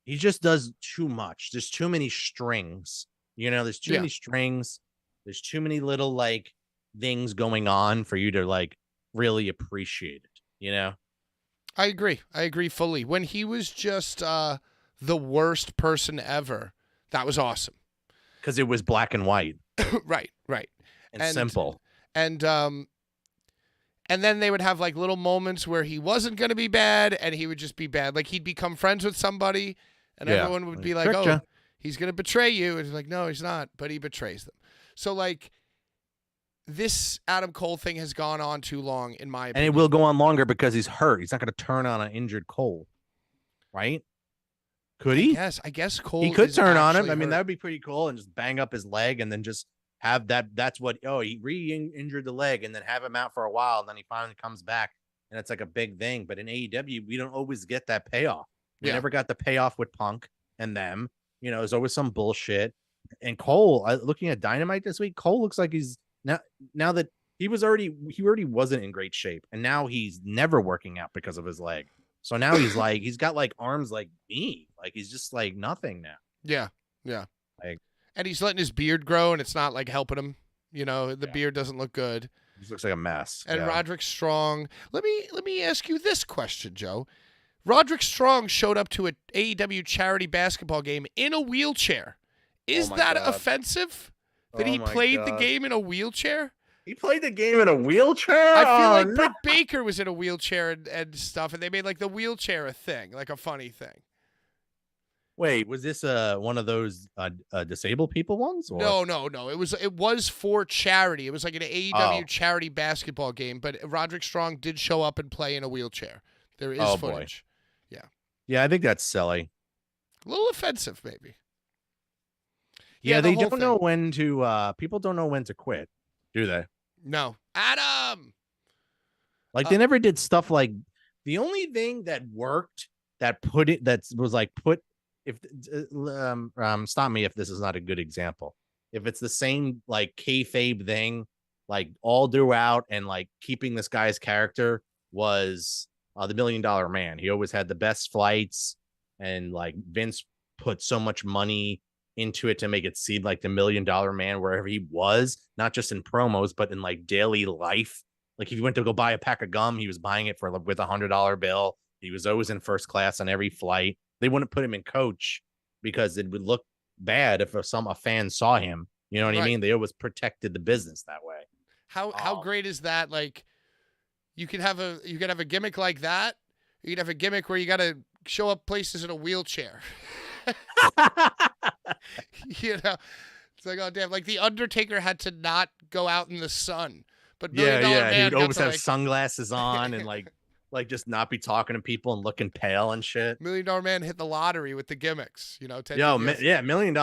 He just does too much. There's too many strings. You know, there's too many strings. There's too many little like things going on for you to like really appreciate it, you know? I agree fully. When he was just the worst person ever, that was awesome. Because it was black and white. Right. And simple. And then they would have like little moments where he wasn't going to be bad and he would just be bad. Like he'd become friends with somebody and everyone would be like, oh, he's going to betray you. And he's like, no, he's not. But he betrays them. So like this Adam Cole thing has gone on too long in my opinion. And it will go on longer because he's hurt. He's not going to turn on an injured Cole. Right? Could he? I guess Cole. He could turn on him. I mean, hurt. that would be pretty cool and just bang up his leg and then just have that. That's what, he re-injured the leg and then have him out for a while. And then he finally comes back and it's like a big thing. But in AEW, we don't always get that payoff. We never got the payoff with Punk and them. You know, there's always some bullshit. And Cole, looking at Dynamite this week, Cole looks like he's now that he already wasn't in great shape. And now he's never working out because of his leg. So now he's like, he's got like arms like me. Like he's just like nothing now. Yeah. Like, and he's letting his beard grow and it's not like helping him. You know, the beard doesn't look good. He looks like a mess. And Roderick Strong. Let me ask you this question, Joe. Roderick Strong showed up to an AEW charity basketball game in a wheelchair. Is that offensive that he played the game in a wheelchair? He played the game in a wheelchair? I feel like Britt Baker was in a wheelchair and stuff, and they made like the wheelchair a thing, like a funny thing. Wait, was this one of those disabled people ones? Or? No. It was for charity. It was like an AEW charity basketball game, but Roderick Strong did show up and play in a wheelchair. There is footage. Boy. Yeah, I think that's silly. A little offensive, maybe. Yeah, they don't know when to. People don't know when to quit, do they? No, Adam. Like they never did stuff like the only thing that worked that was like put. If stop me if this is not a good example. If it's the same like kayfabe thing, like all throughout, and like keeping this guy's character was the $1 Million Man. He always had the best flights, and like Vince put so much money into it to make it seem like the $1 Million Man wherever he was, not just in promos, but in like daily life. Like if you went to go buy a pack of gum, he was buying it with $100 bill. He was always in first class on every flight. They wouldn't put him in coach because it would look bad if a fan saw him. You know what I mean? They always protected the business that way. How great is that? Like you could have a gimmick like that. You could have a gimmick where you got to show up places in a wheelchair. You know, it's like, oh damn! Like the Undertaker had to not go out in the sun, but $1 Million Man he'd always have like sunglasses on and like just not be talking to people and looking pale and shit. $1 Million Man hit the lottery with the gimmicks, you know. $1 million,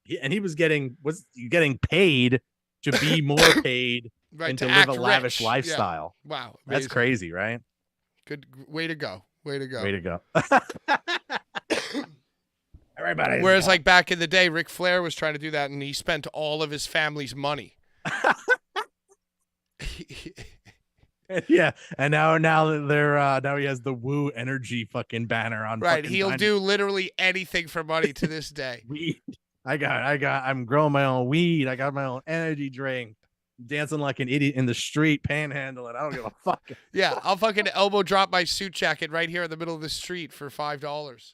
he was getting paid to be more paid and to live a lavish lifestyle. Yeah. Wow, amazing. That's crazy, right? Good way to go. Way to go. Everybody. Whereas, like back in the day, Ric Flair was trying to do that, and he spent all of his family's money. Yeah, and now they're now he has the Woo Energy fucking banner on. Right, he'll do literally anything for money to this day. Weed. I'm growing my own weed. I got my own energy drink. Dancing like an idiot in the street, panhandling. I don't give a fuck. Yeah, I'll fucking elbow drop my suit jacket right here in the middle of the street for $5.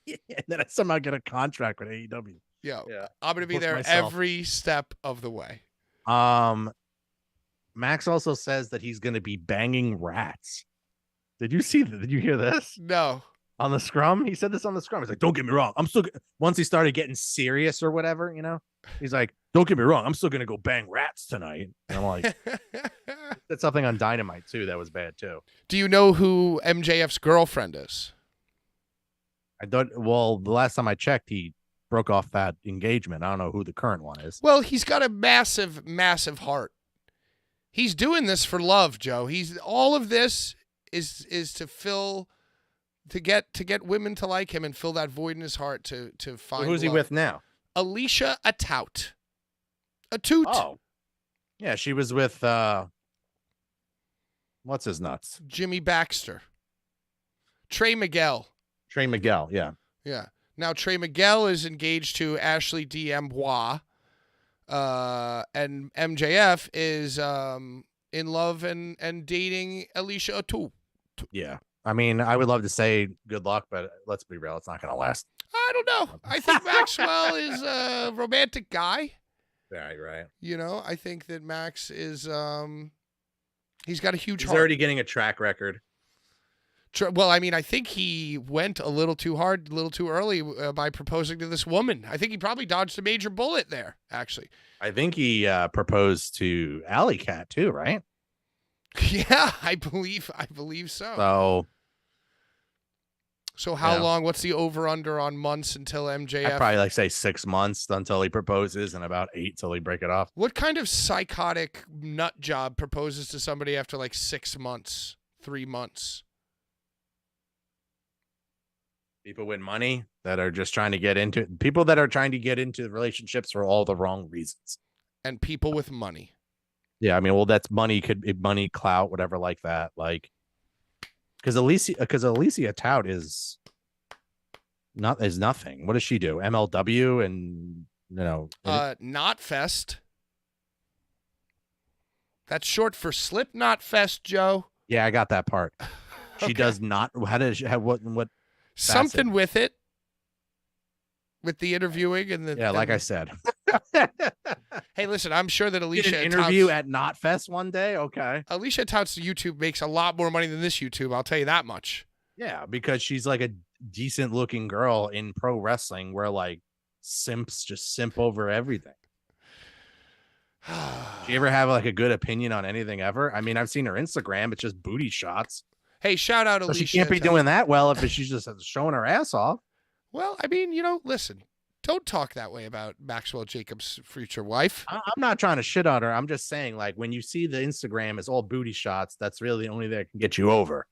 And then I somehow get a contract with AEW. Yeah. I'm gonna be there every step of the way. Max also says that he's gonna be banging rats. Did you see that? Did you hear this? No. on the scrum. He said this on the scrum. He's like, don't get me wrong. I'm still once he started getting serious or whatever, he's like, don't get me wrong. I'm still going to go bang rats tonight. And I'm like, that's something on Dynamite too. That was bad too. Do you know who MJF's girlfriend is? I don't. Well, the last time I checked, he broke off that engagement. I don't know who the current one is. Well, he's got a massive, massive heart. He's doing this for love, Joe. All of this is to get women to like him and fill that void in his heart to find. So who's he with now? Alicia Atout. A toot. Oh, yeah, she was with what's his nuts? Jimmy Baxter. Trey Miguel. Trey Miguel, yeah. Yeah. Now Trey Miguel is engaged to Ashley D. Amboise. And MJF is in love and dating Alicia Atout. Yeah. I mean, I would love to say good luck, but let's be real, it's not going to last. I don't know. I think Maxwell is a romantic guy. Right. I think that Max is he's got a huge He's heart. already getting a track record. Well, I mean, I think he went a little too hard, a little too early by proposing to this woman. I think he probably dodged a major bullet there, actually. I think he proposed to Alley Cat too, right? Yeah, I believe so. So how long? What's the over/under on months until MJF? I'd probably say 6 months until he proposes, and about 8 till he break it off. What kind of psychotic nut job proposes to somebody after like 6 months, 3 months? People with money that are just trying to get into people that are trying to get into relationships for all the wrong reasons. And people with money. Yeah, I mean, well, that's money, could be money, clout, whatever like that. Like, because Alicia Tout is nothing. What does she do? MLW and Knot Fest. That's short for Slipknot Fest, Joe. Yeah, I got that part. She Okay. does not. How does she have what? Something with it, with the interviewing and the like I said. Hey, listen, I'm sure that Alicia Did an interview at Knotfest one day. Okay, Alicia Tout's YouTube makes a lot more money than this YouTube. I'll tell you that much. yeah, because she's like a decent looking girl in pro wrestling, where like simps just simp over everything. Do you ever have like a good opinion on anything ever? I mean, I've seen her Instagram; it's just booty shots. Hey, shout out So Alicia. she can't be doing that well if she's just showing her ass off. Well, I mean, listen, don't talk that way about Maxwell Jacobs' future wife. I'm not trying to shit on her. I'm just saying, like, when you see the Instagram is all booty shots, that's really the only thing that can get you over.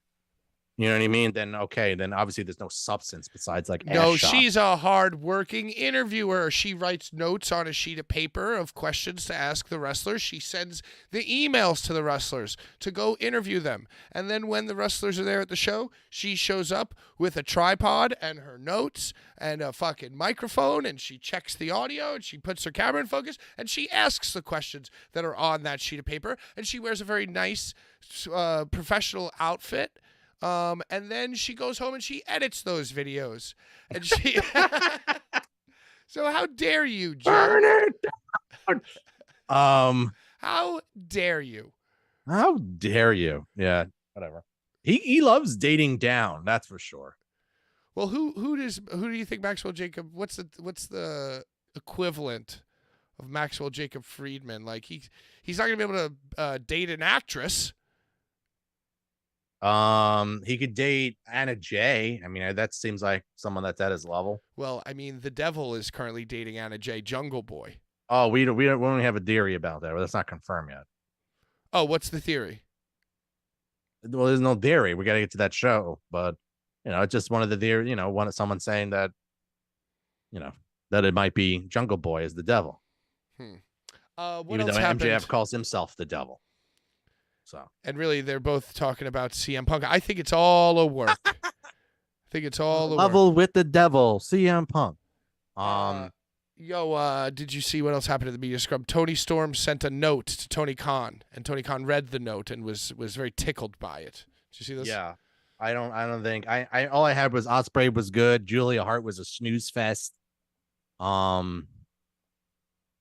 You know what I mean? Then okay, then obviously there's no substance besides like ass No, shots. she's a hard-working interviewer. She writes notes on a sheet of paper of questions to ask the wrestlers. She sends the emails to the wrestlers to go interview them. And then when the wrestlers are there at the show, she shows up with a tripod and her notes and a fucking microphone, and she checks the audio, and she puts her camera in focus, and she asks the questions that are on that sheet of paper, and she wears a very nice professional outfit. And then she goes home and she edits those videos. And she So how dare you, Joe? Burn it down. How dare you? How dare you? Yeah, whatever. He loves dating down, that's for sure. Well, who do you think Maxwell Jacob? What's the equivalent of Maxwell Jacob Friedman? Like he's not gonna be able to date an actress. He could date Anna Jay. I mean, that seems like someone that's at his level. Well, I mean, the devil is currently dating Anna Jay, Jungle Boy. Oh, we don't have a theory about that. Well, that's not confirmed yet. Oh, what's the theory? Well, there's no theory. We got to get to that show, but it's just one of the theory. Someone saying that, that it might be Jungle Boy is the devil. What Even else though happened? MJF calls himself the devil. So And really, they're both talking about CM Punk. I think it's all a work. I think it's all a level work. with the devil, CM Punk. Did you see what else happened in the media scrum? Tony Storm sent a note to Tony Khan, and Tony Khan read the note and was very tickled by it. Did you see this? Yeah, I don't think I all I had was Ospreay was good. Julia Hart was a snooze fest.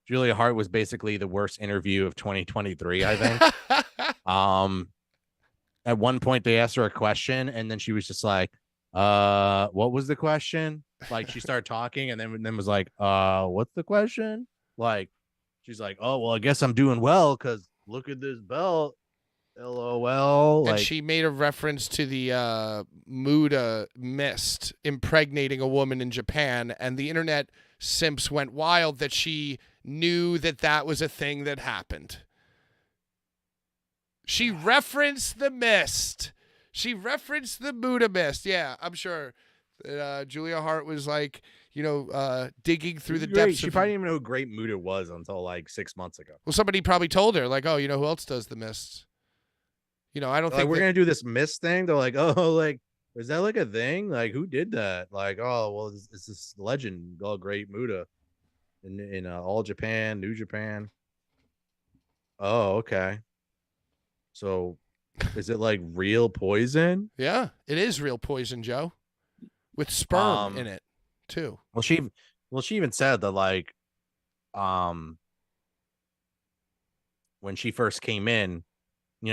Julia Hart was basically the worst interview of 2023, I think. At one point they asked her a question and then she was just like, What was the question? Like she started talking and then was like, what's the question? Like she's like, oh well, I guess I'm doing well because look at this belt. LOL. And Like she made a reference to the Muda mist impregnating a woman in Japan, and the internet simps went wild that she knew that that was a thing that happened. She referenced the mist. She referenced the Muda mist. Yeah, I'm sure that Julia Hart was like, digging through the depths. She probably didn't even know who Great Muda was until like 6 months ago. Well, somebody probably told her, like, oh, you know who else does the mist? I don't think we're gonna do this mist thing. They're like, oh, like, is that like a thing? Like, who did that? Like, oh, well, it's this legend called Great Muda in All Japan, New Japan. Oh, okay. So, is it like real poison? Yeah, it is real poison, Joe, with sperm in it too. Well, she even said that like, when she first came in,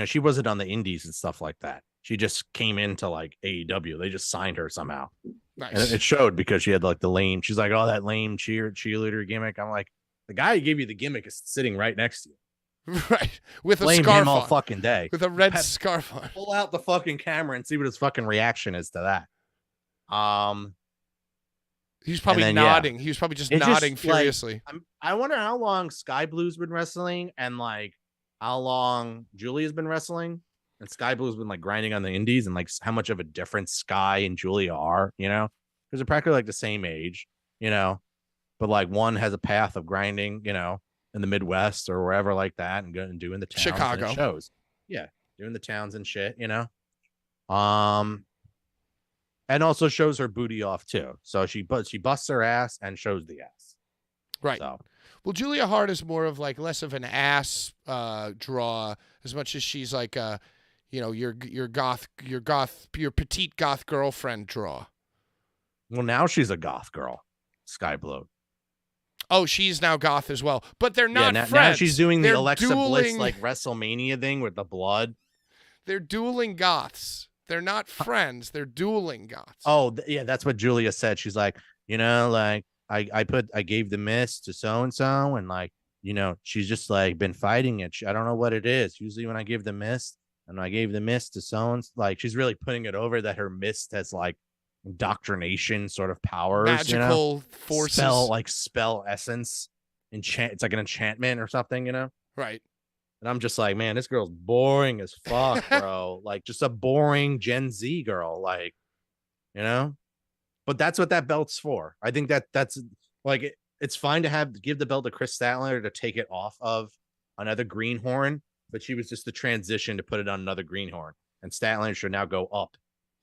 she wasn't on the indies and stuff like that. She just came into like AEW. They just signed her somehow. Nice. And it showed because she had like the lame. She's like, oh, that lame cheerleader gimmick. I'm like, the guy who gave you the gimmick is sitting right next to you. Right. With Blame a scarf him all on. fucking day. With a red scarf on. Pull out the fucking camera and see what his fucking reaction is to that. He's probably nodding. He was probably just nodding furiously. Like, I wonder how long Sky Blue's been wrestling and like how long Julia's been wrestling. And Sky Blue's been like grinding on the indies, and like how much of a difference Sky and Julia are, because they're practically like the same age, but like one has a path of grinding, in the Midwest or wherever like that, and going and doing the towns Chicago and shows. Yeah, doing the towns and shit, and also shows her booty off too. So she busts her ass and shows the ass. Right. So. Well, Julia Hart is more of like less of an ass draw as much as she's like your petite goth girlfriend draw. Well, now she's a goth girl, Sky Blue. Oh, she's now goth as well, but they're not friends. Now she's doing the they're Alexa Bliss like WrestleMania thing with the blood. They're dueling goths. They're not friends. They're dueling goths. Oh, yeah, that's what Julia said. She's like, like I gave the mist to so and so, and like, she's just like been fighting it. I don't know what it is. Usually when I give the mist, and I gave the mist to so and like, she's really putting it over that her mist has like indoctrination sort of powers, magical forces, spell essence, it's like an enchantment or something, Right. And I'm just like, man, this girl's boring as fuck, bro. Like just a boring Gen Z girl, like, But that's what that belt's for. I think that's like it's fine to give the belt to Chris Statlander to take it off of another greenhorn, but she was just the transition to put it on another greenhorn. And Statlander should now go up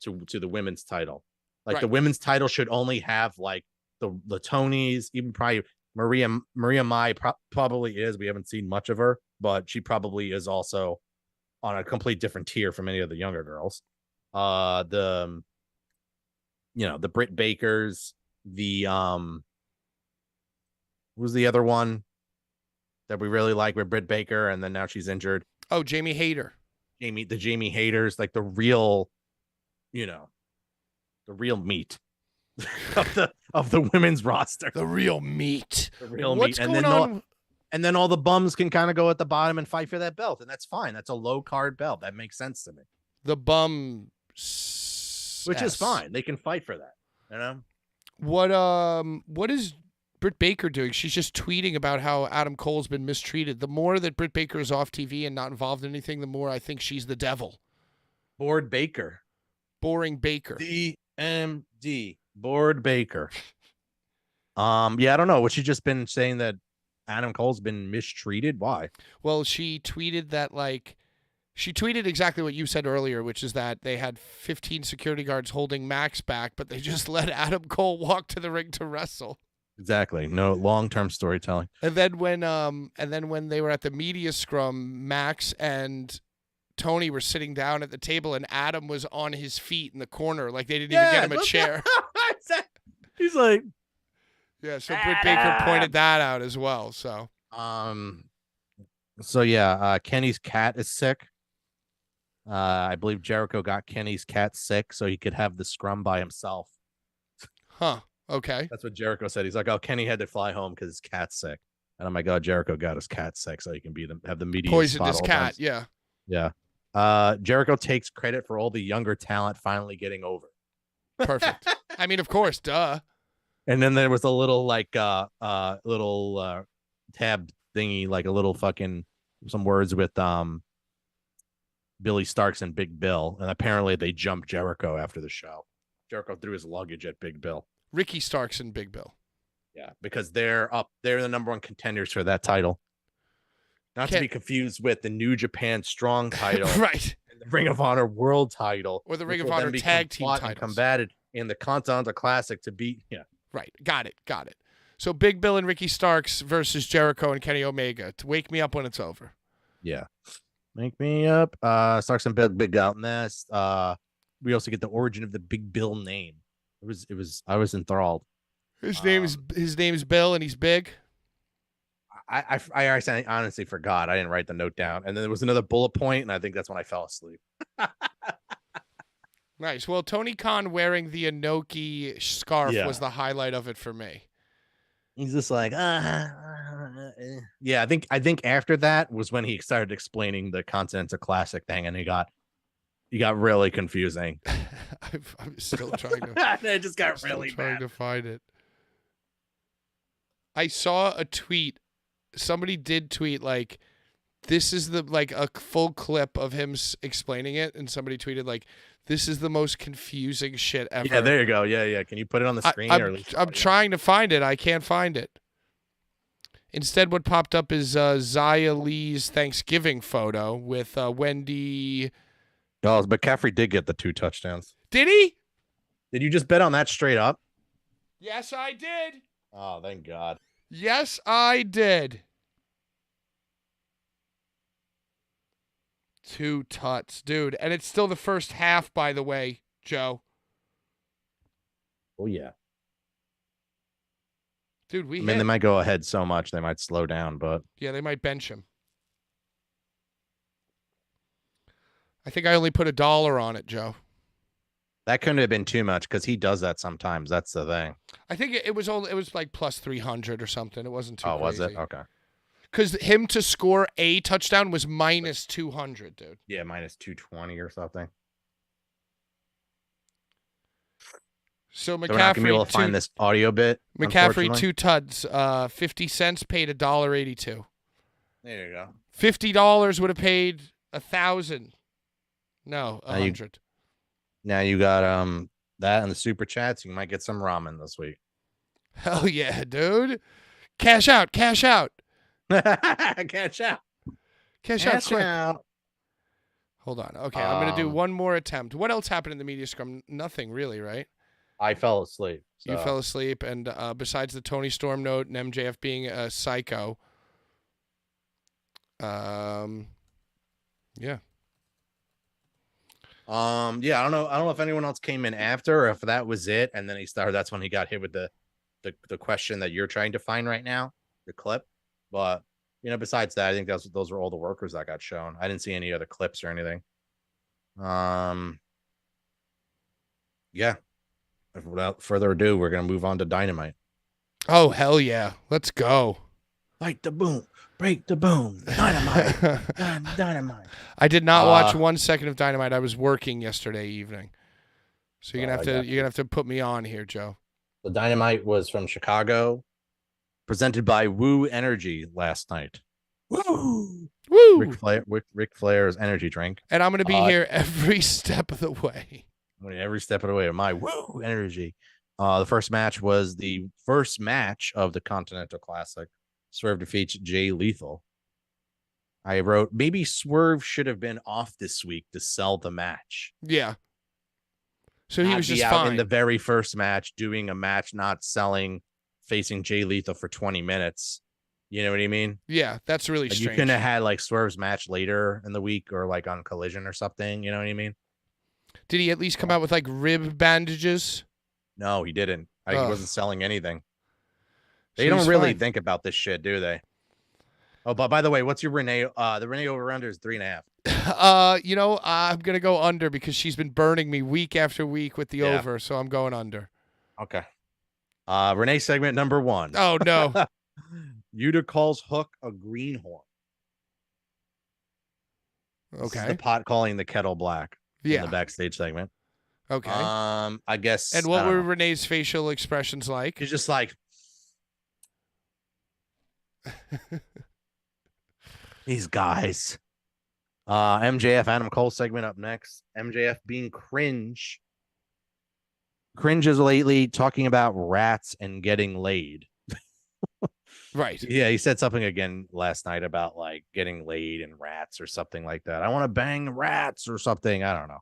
to the women's title. Like right. The women's title should only have like the Tonys, even probably Maria Mai probably is. We haven't seen much of her, but she probably is also on a complete different tier from any of the younger girls. The Britt Bakers, who's the other one that we really like with Britt Baker, and then now she's injured. Oh, Jamie Hayter. The Jamie Hayters, like the real, the real meat of the women's roster. The real meat. The real What's meat. going on? And then all the bums can kind of go at the bottom and fight for that belt, and that's fine. That's a low card belt. That makes sense to me. The bum, which is fine. They can fight for that. What is Britt Baker doing? She's just tweeting about how Adam Cole's been mistreated. The more that Britt Baker is off TV and not involved in anything, the more I think she's the devil. Bored Baker. Boring Baker. DMD. Bored Baker. I don't know. What she just been saying that Adam Cole's been mistreated? Why? Well, she tweeted that she tweeted exactly what you said earlier, which is that they had 15 security guards holding Max back, but they just let Adam Cole walk to the ring to wrestle. Exactly. No long-term storytelling. And then when they were at the media scrum, Max and Tony were sitting down at the table, and Adam was on his feet in the corner, like they didn't even get him a chair. He's like, yeah. So Britt Baker pointed that out as well. So, Kenny's cat is sick. I believe Jericho got Kenny's cat sick so he could have the scrum by himself. Huh. Okay. That's what Jericho said. He's like, "Oh, Kenny had to fly home because his cat's sick." And I'm like, "Oh, Jericho got his cat sick so he can have the media Poisoned spot his all cat. done. Yeah. Yeah. Jericho takes credit for all the younger talent finally getting over. Perfect. I mean, of course, duh. And then there was a little little tab thingy, like a little fucking some words with Billy Starks and Big Bill, and apparently they jumped Jericho after the show. Jericho threw his luggage at Big Bill. Ricky Starks and Big Bill. Yeah, because they're the number one contenders for that title. Not to be confused with the New Japan Strong title, right? And the Ring of Honor World title, or the Ring of Honor Tag Team titles, combated in the Continental Classic to beat. Yeah, right. Got it. So Big Bill and Ricky Starks versus Jericho and Kenny Omega. To wake me up when it's over. Yeah, make me up. Starks and Big out mess. We also get the origin of the Big Bill name. It was. I was enthralled. His name is Bill, and he's big. I honestly forgot. I didn't write the note down, and then there was another bullet point, and I think that's when I fell asleep. Nice. Well, Tony Khan wearing the Inoki scarf was the highlight of it for me. He's just like, yeah. I think after that was when he started explaining the Continental Classic thing, and he got really confusing. I'm still trying to. It just got really trying to find it. I saw a tweet. Somebody did tweet like, "This is a full clip of him explaining it," and somebody tweeted like, "This is the most confusing shit ever." Yeah, there you go. Yeah. Can you put it on the screen? I'm trying to find it. I can't find it. Instead, what popped up is Zia Lee's Thanksgiving photo with Wendy. Oh, McCaffrey did get the 2 touchdowns. Did he? Did you just bet on that straight up? Yes, I did. Oh, thank God. Yes, I did. 2 tuts, dude. And it's still the first half, by the way, Joe. Oh, yeah. Dude, they might go ahead so much they might slow down, but... Yeah, they might bench him. I think I only put $1 on it, Joe. That couldn't have been too much because he does that sometimes. That's the thing. I think it was like plus 300 or something. It wasn't too crazy. Oh, was it? Okay. Because him to score a touchdown was minus 200, dude. Yeah, minus 220 or something. So McCaffrey, we're not gonna be able to find this audio bit. McCaffrey 2 tuds, 50 cents paid $1.82. There you go. $50 would have paid 1,000. No, 100. Now you got that and the super chats. You might get some ramen this week. Hell yeah, dude! Cash out, cash out, cash out, cash out, quick. Hold on. Okay, I'm gonna do one more attempt. What else happened in the media scrum? Nothing really, right? I fell asleep. So. You fell asleep, and besides the Tony Storm note and MJF being a psycho, yeah. Yeah, I don't know if anyone else came in after or if that was it, and then that's when he got hit with the question that you're trying to find right now, the clip. But besides that, I think those were all the workers that got shown. I didn't see any other clips or anything. Yeah. Without further ado, we're gonna move on to Dynamite. Oh hell yeah. Let's go. Fight the boom. Break the boom. Dynamite. Dynamite. I did not watch 1 second of Dynamite. I was working yesterday evening. So you're gonna have to put me on here, Joe. The Dynamite was from Chicago, presented by Woo Energy last night. Woo! Woo! Ric Flair's energy drink. And I'm gonna be here every step of the way. Every step of the way of my Woo Energy. The first match was the first match of the Continental Classic. Swerve defeats Jay Lethal. I wrote, maybe Swerve should have been off this week to sell the match. Yeah. So he was just out fine in the very first match, doing a match, not selling, facing Jay Lethal for 20 minutes. You know what I mean? Yeah, that's really strange. You couldn't have had like Swerve's match later in the week or like on Collision or something. You know what I mean? Did he at least come out with like rib bandages? No, he didn't. He wasn't selling anything. They So don't he's really fine. think about this shit, do they? Oh, but by the way, what's your Renee? The Renee over under is 3.5. I'm gonna go under because she's been burning me week after week with the Yeah. over, so I'm going under. Okay. Renee segment number 1. Oh no. Yuta calls Hook a greenhorn. This is Okay. the pot calling the kettle black in Yeah. the backstage segment. Okay. I guess. And I what don't were know. Renee's facial expressions like? He's just like, these guys. MJF Adam Cole segment up next. MJF being cringe. Cringe is lately talking about rats and getting laid. Right. Yeah, he said something again last night about like getting laid and rats or something like that. I want to bang rats or something. I don't know.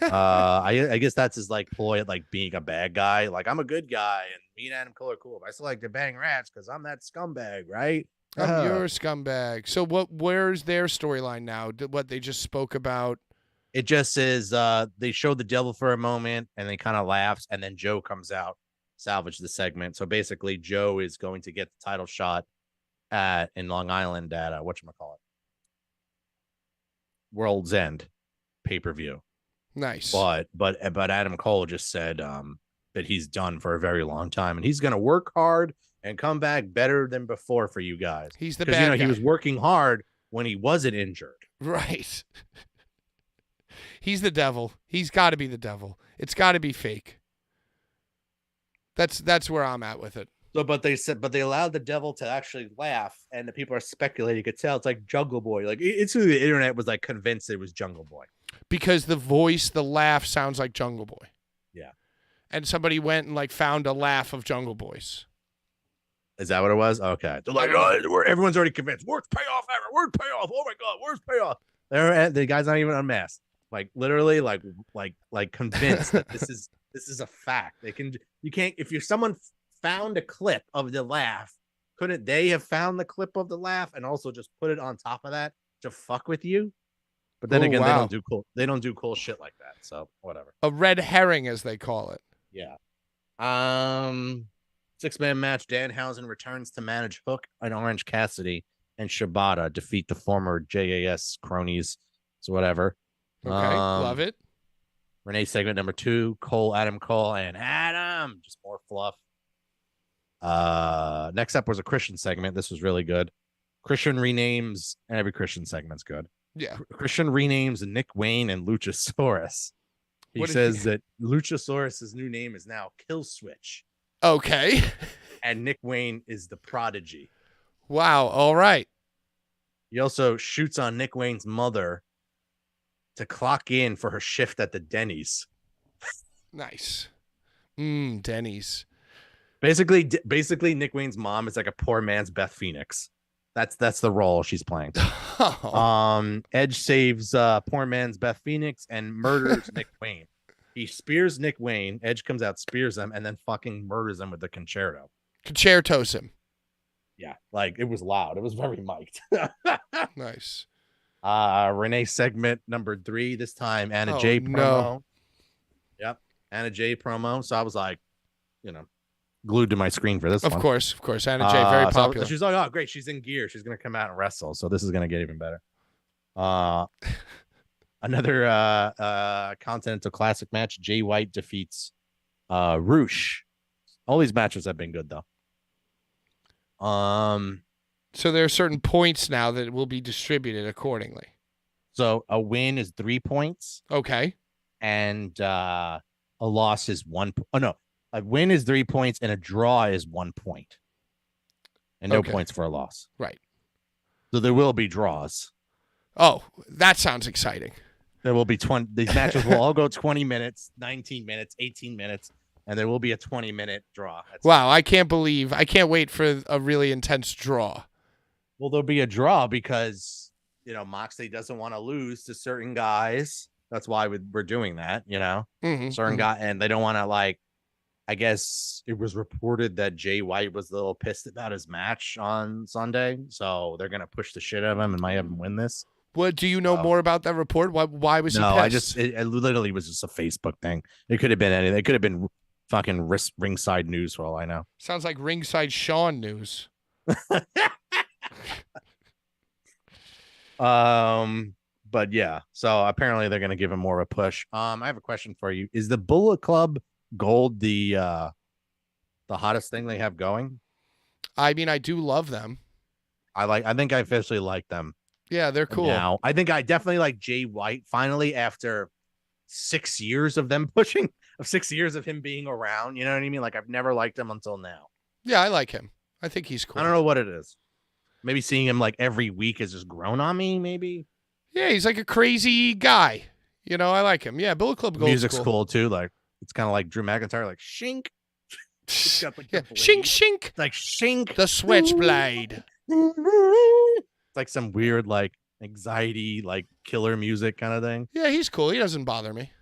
I guess that's his like ploy at like being a bad guy. Like, I'm a good guy and me and Adam Cole are cool, but I still like to bang rats because I'm that scumbag, right? I'm your scumbag. So where's their storyline now? What they just spoke about? It just says they showed the devil for a moment and they kind of laughs, and then Joe comes out, salvage the segment. So basically, Joe is going to get the title shot in Long Island at whatchamacallit, World's End pay-per-view. Nice. But Adam Cole just said that he's done for a very long time, and he's going to work hard and come back better than before for you guys. He's the because bad guy. He was working hard when he wasn't injured. Right. He's the devil. He's got to be the devil. It's got to be fake. That's where I'm at with it. So, but they allowed the devil to actually laugh, and the people are speculating. You could tell it's like Jungle Boy. Like, it's who the internet was like convinced it was Jungle Boy because the voice, the laugh sounds like Jungle Boy. Yeah. And somebody went and like found a laugh of Jungle Boys. Is that what it was? Okay. They're like, oh, everyone's already convinced. Worst payoff ever. Worst payoff. Oh my god, worst payoff. The guy's not even unmasked. Like, literally, like convinced that this is a fact. You can't, if someone found a clip of the laugh, couldn't they have found the clip of the laugh and also just put it on top of that to fuck with you? But then again, wow. they don't do cool shit like that. So whatever. A red herring, as they call it. Yeah. 6-man match. Danhausen returns to manage Hook and Orange Cassidy, and Shibata defeat the former JAS cronies. So whatever. Okay, love it. Renee segment number 2. Adam Cole, and Adam. Just more fluff. Next up was a Christian segment. This was really good. Christian renames, and every Christian segment's good. Yeah. Christian renames Nick Wayne and Luchasaurus. He says that Luchasaurus's new name is now Killswitch. Okay. And Nick Wayne is the Prodigy. Wow. All right. He also shoots on Nick Wayne's mother to clock in for her shift at the Denny's. Nice. Denny's. Basically, Nick Wayne's mom is like a poor man's Beth Phoenix. That's the role she's playing. Edge saves poor man's Beth Phoenix and murders Nick Wayne. He spears Nick Wayne. Edge comes out, spears him, and then fucking murders him with the concerto. Concertos him. Yeah, like, it was loud. It was very mic'd. Nice. Renee segment number 3. This time Anna J promo. No. Yep, Anna J promo. So I was like, glued to my screen for this one. Of course. Anna J, very popular. So she's like, oh, great. She's in gear. She's going to come out and wrestle. So this is going to get even better. Another Continental Classic match. Jay White defeats Roosh. All these matches have been good, though. So there are certain points now that will be distributed accordingly. So a win is 3 points. Okay. And a loss is 1 point. Oh, no. A win is 3 points and a draw is 1 point. And no points for a loss. Right. So there will be draws. Oh, that sounds exciting. There will be 20. These matches will all go 20 minutes, 19 minutes, 18 minutes, and there will be a 20-minute draw. Wow, I can't wait for a really intense draw. Well, there'll be a draw because, Moxley doesn't want to lose to certain guys. That's why we're doing that, certain guy, and they don't want to, I guess it was reported that Jay White was a little pissed about his match on Sunday, so they're gonna push the shit out of him and might have him win this. What do you know more about that report? Why was he pissed? It literally was just a Facebook thing. It could have been anything. It could have been fucking ringside news for all I know. Sounds like ringside Sean news. But yeah, so apparently they're gonna give him more of a push. I have a question for you. Is the Bullet Club Gold the hottest thing they have going? I mean, I do love them. I think I officially like them. Yeah, they're cool. Now, I think I definitely like Jay White finally after 6 years of them pushing, of 6 years of him being around. You know what I mean? Like I've never liked him until now. Yeah, I like him. I think he's cool. I don't know what it is. Maybe seeing him like every week has just grown on me. Maybe. Yeah, he's like a crazy guy. You know, I like him. Yeah, Bullet Club Gold. Music's cool too. Like it's kind of like Drew McIntyre, like shink. It's got, like, yeah, shink shink. It's like shink. The switchblade. It's like some weird like anxiety, like killer music kind of thing. Yeah, he's cool. He doesn't bother me.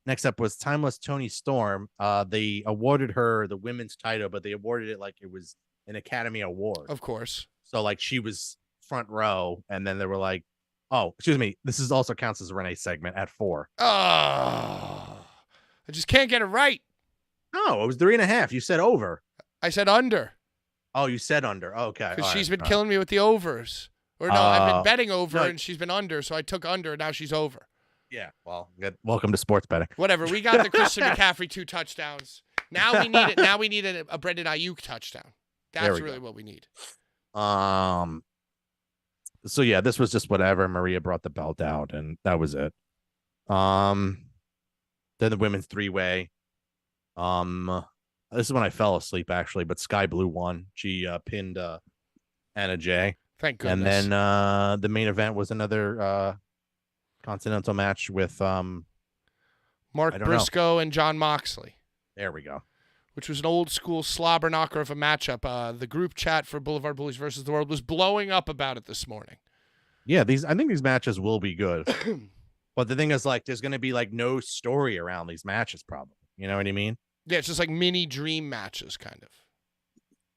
Next up was Timeless Tony Storm. They awarded her the women's title, but they awarded it like it was an Academy Award. Of course. So like she was front row, and then they were like, "Oh, excuse me, this is also counts as a Renee segment at 4." Oh, I just can't get it right. No, it was 3.5. You said over. I said under. Oh, you said under. Okay, because she's been killing me with the overs. Or no, I've been betting over and she's been under, so I took under. And now she's over. Yeah, well, good. Welcome to sports betting. Whatever. We got the Christian McCaffrey 2 touchdowns. Now we need it. Now we need a Brendan Ayuk touchdown. That's really what we need. So yeah, this was just whatever. Maria brought the belt out, and that was it. Then the women's 3-way. This is when I fell asleep actually, but Sky Blue won. She pinned Anna Jay. Thank goodness. And then the main event was another continental match with Mark Briscoe and John Moxley. There we go. Which was an old school slobber knocker of a matchup. The group chat for Boulevard Bullies versus the World was blowing up about it this morning. Yeah, I think these matches will be good. But the thing is, like, there's going to be like no story around these matches, probably. You know what I mean? Yeah, it's just like mini dream matches, kind of.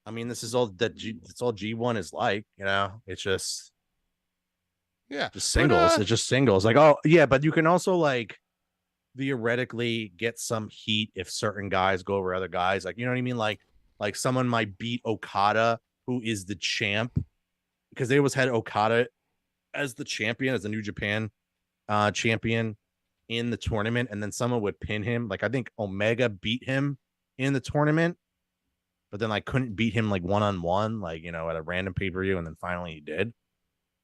I mean, this is all that it's all G1 is like. You know, it's just singles. It's just singles. Like, oh yeah, but you can also like theoretically get some heat if certain guys go over other guys. Like, you know what I mean? Like someone might beat Okada, who is the champ, because they always had Okada as the champion, as the New Japan champion in the tournament, and then someone would pin him. Like I think Omega beat him in the tournament, but then like couldn't beat him like one-on-one, like, you know, at a random pay-per-view, and then finally he did.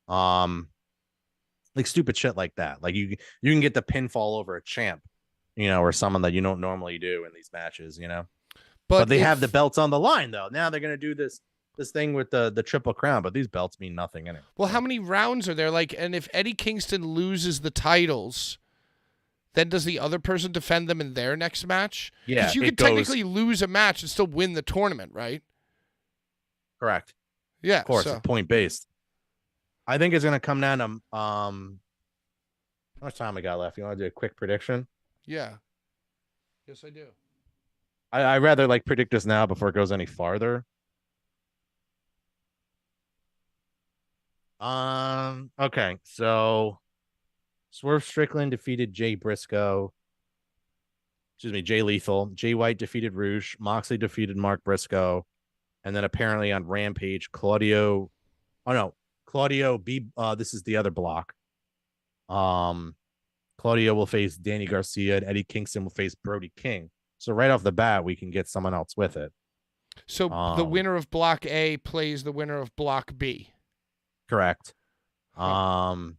Like stupid shit like that. Like you can get the pinfall over a champ, you know, or someone that you don't normally do in these matches, you know. But they have the belts on the line though. Now they're gonna do this thing with the Triple Crown, but these belts mean nothing anyway. Well, how many rounds are there? Like, and if Eddie Kingston loses the titles, then does the other person defend them in their next match? Yeah, because you could technically lose a match and still win the tournament, right? Correct. Yeah, of course, it's point based. I think it's gonna come down to how much time we got left. You want to do a quick prediction? Yeah. Yes, I do. I rather like predict this now before it goes any farther. Okay, so Swerve Strickland defeated Jay Lethal. Jay White defeated Rouge. Moxley defeated Mark Briscoe. And then apparently on Rampage, Claudio B. This is the other block. Claudio will face Danny Garcia, and Eddie Kingston will face Brody King. So right off the bat, we can get someone else with it. So the winner of Block A plays the winner of Block B. Correct. There'll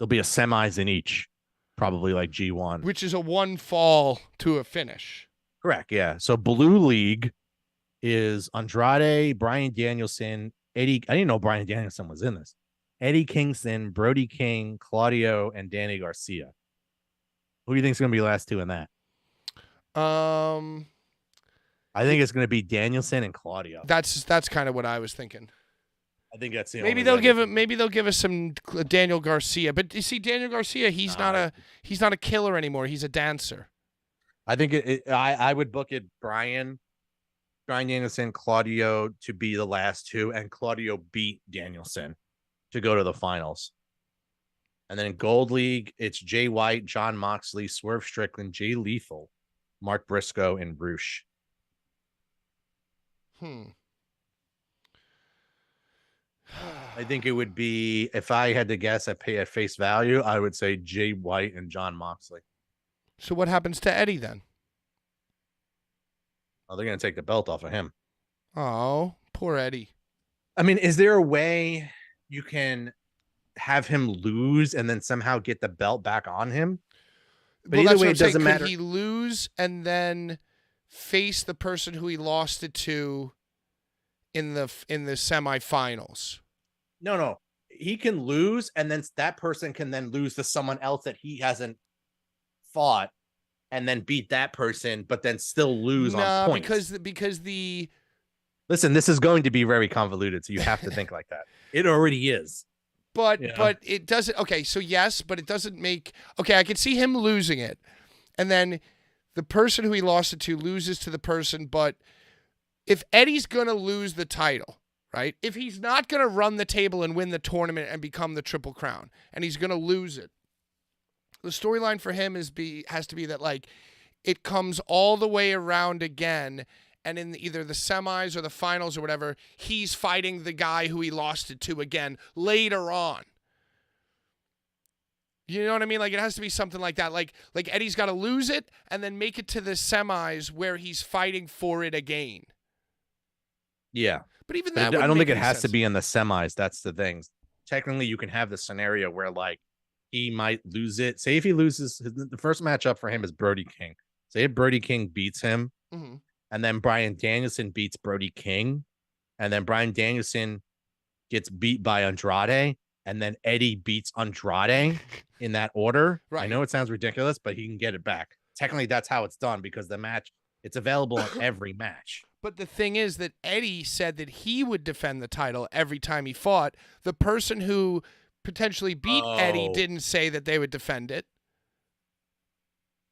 be a semis in each, probably like G1, which is a 1 fall to a finish. Correct. Yeah. So Blue League is Andrade, Bryan Danielson, Eddie. I didn't know Bryan Danielson was in this. Eddie Kingston, Brody King, Claudio, and Danny Garcia. Who do you think is going to be the last two in that? I think it's going to be Danielson and Claudio. That's kind of what I was thinking. I think that's the maybe they'll give us some Daniel Garcia, but you see Daniel Garcia, he's not a killer anymore. He's a dancer. I think I would book it Bryan Danielson, Claudio to be the last two, and Claudio beat Danielson to go to the finals. And then in Gold League, it's Jay White, John Moxley, Swerve Strickland, Jay Lethal, Mark Briscoe, and Rouge. I think it would be, if I had to guess at face value, I would say Jay White and John Moxley. So what happens to Eddie then? Oh, they're going to take the belt off of him. Oh, poor Eddie. I mean, is there a way you can have him lose and then somehow get the belt back on him? But Well, either that's way, what I'm it saying. doesn't matter. Could he lose and then face the person who he lost it to in the semifinals? No. He can lose, and then that person can then lose to someone else that he hasn't fought, and then beat that person, but then still lose on points. because the Listen, this is going to be very convoluted, so you have to think like that. It already is. But it doesn't. Okay, so yes, but it doesn't make. Okay, I can see him losing it, and then the person who he lost it to loses to the person. But if Eddie's gonna lose the title, right? If he's not gonna run the table and win the tournament and become the Triple Crown, and he's gonna lose it, the storyline for him has to be that like it comes all the way around again. And in either the semis or the finals or whatever, he's fighting the guy who he lost it to again later on. You know what I mean? Like, it has to be something like that. Like Eddie's got to lose it and then make it to the semis where he's fighting for it again. Yeah. But even that, I don't think it has to be in the semis. That's the thing. Technically, you can have the scenario where, like, he might lose it. Say if he loses, the first matchup for him is Brody King. Say if Brody King beats him. Mm-hmm. And then Bryan Danielson beats Brody King. And then Bryan Danielson gets beat by Andrade. And then Eddie beats Andrade in that order. Right. I know it sounds ridiculous, but he can get it back. Technically, that's how it's done because the match, it's available in every match. But the thing is that Eddie said that he would defend the title every time he fought. The person who potentially beat Eddie didn't say that they would defend it.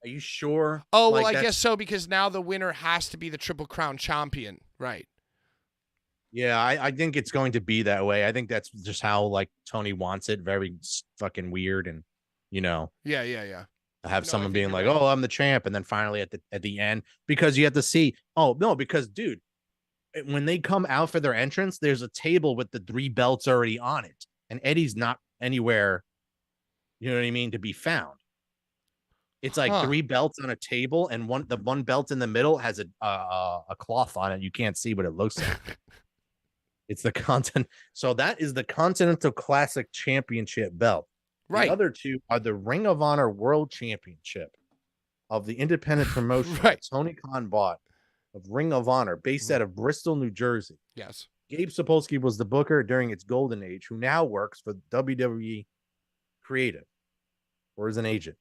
Are you sure? Oh, well, I guess so, because now the winner has to be the Triple Crown champion, right? Yeah, I think it's going to be that way. I think that's just how, like, Tony wants it. Very fucking weird, and, you know. Yeah. Have someone being like, "Oh, I'm the champ," and then finally at the end, because you have to see. Oh no, because dude, when they come out for their entrance, there's a table with the 3 belts already on it, and Eddie's not anywhere. You know what I mean? To be found. It's like 3 belts on a table, and the one belt in the middle has a cloth on it. You can't see what it looks like. It's the content. So that is the Continental Classic Championship belt. Right. The other 2 are the Ring of Honor World Championship of the independent promotion Tony Khan bought of Ring of Honor, based out of Bristol, New Jersey. Yes. Gabe Sapolsky was the booker during its golden age, who now works for WWE Creative or is an agent.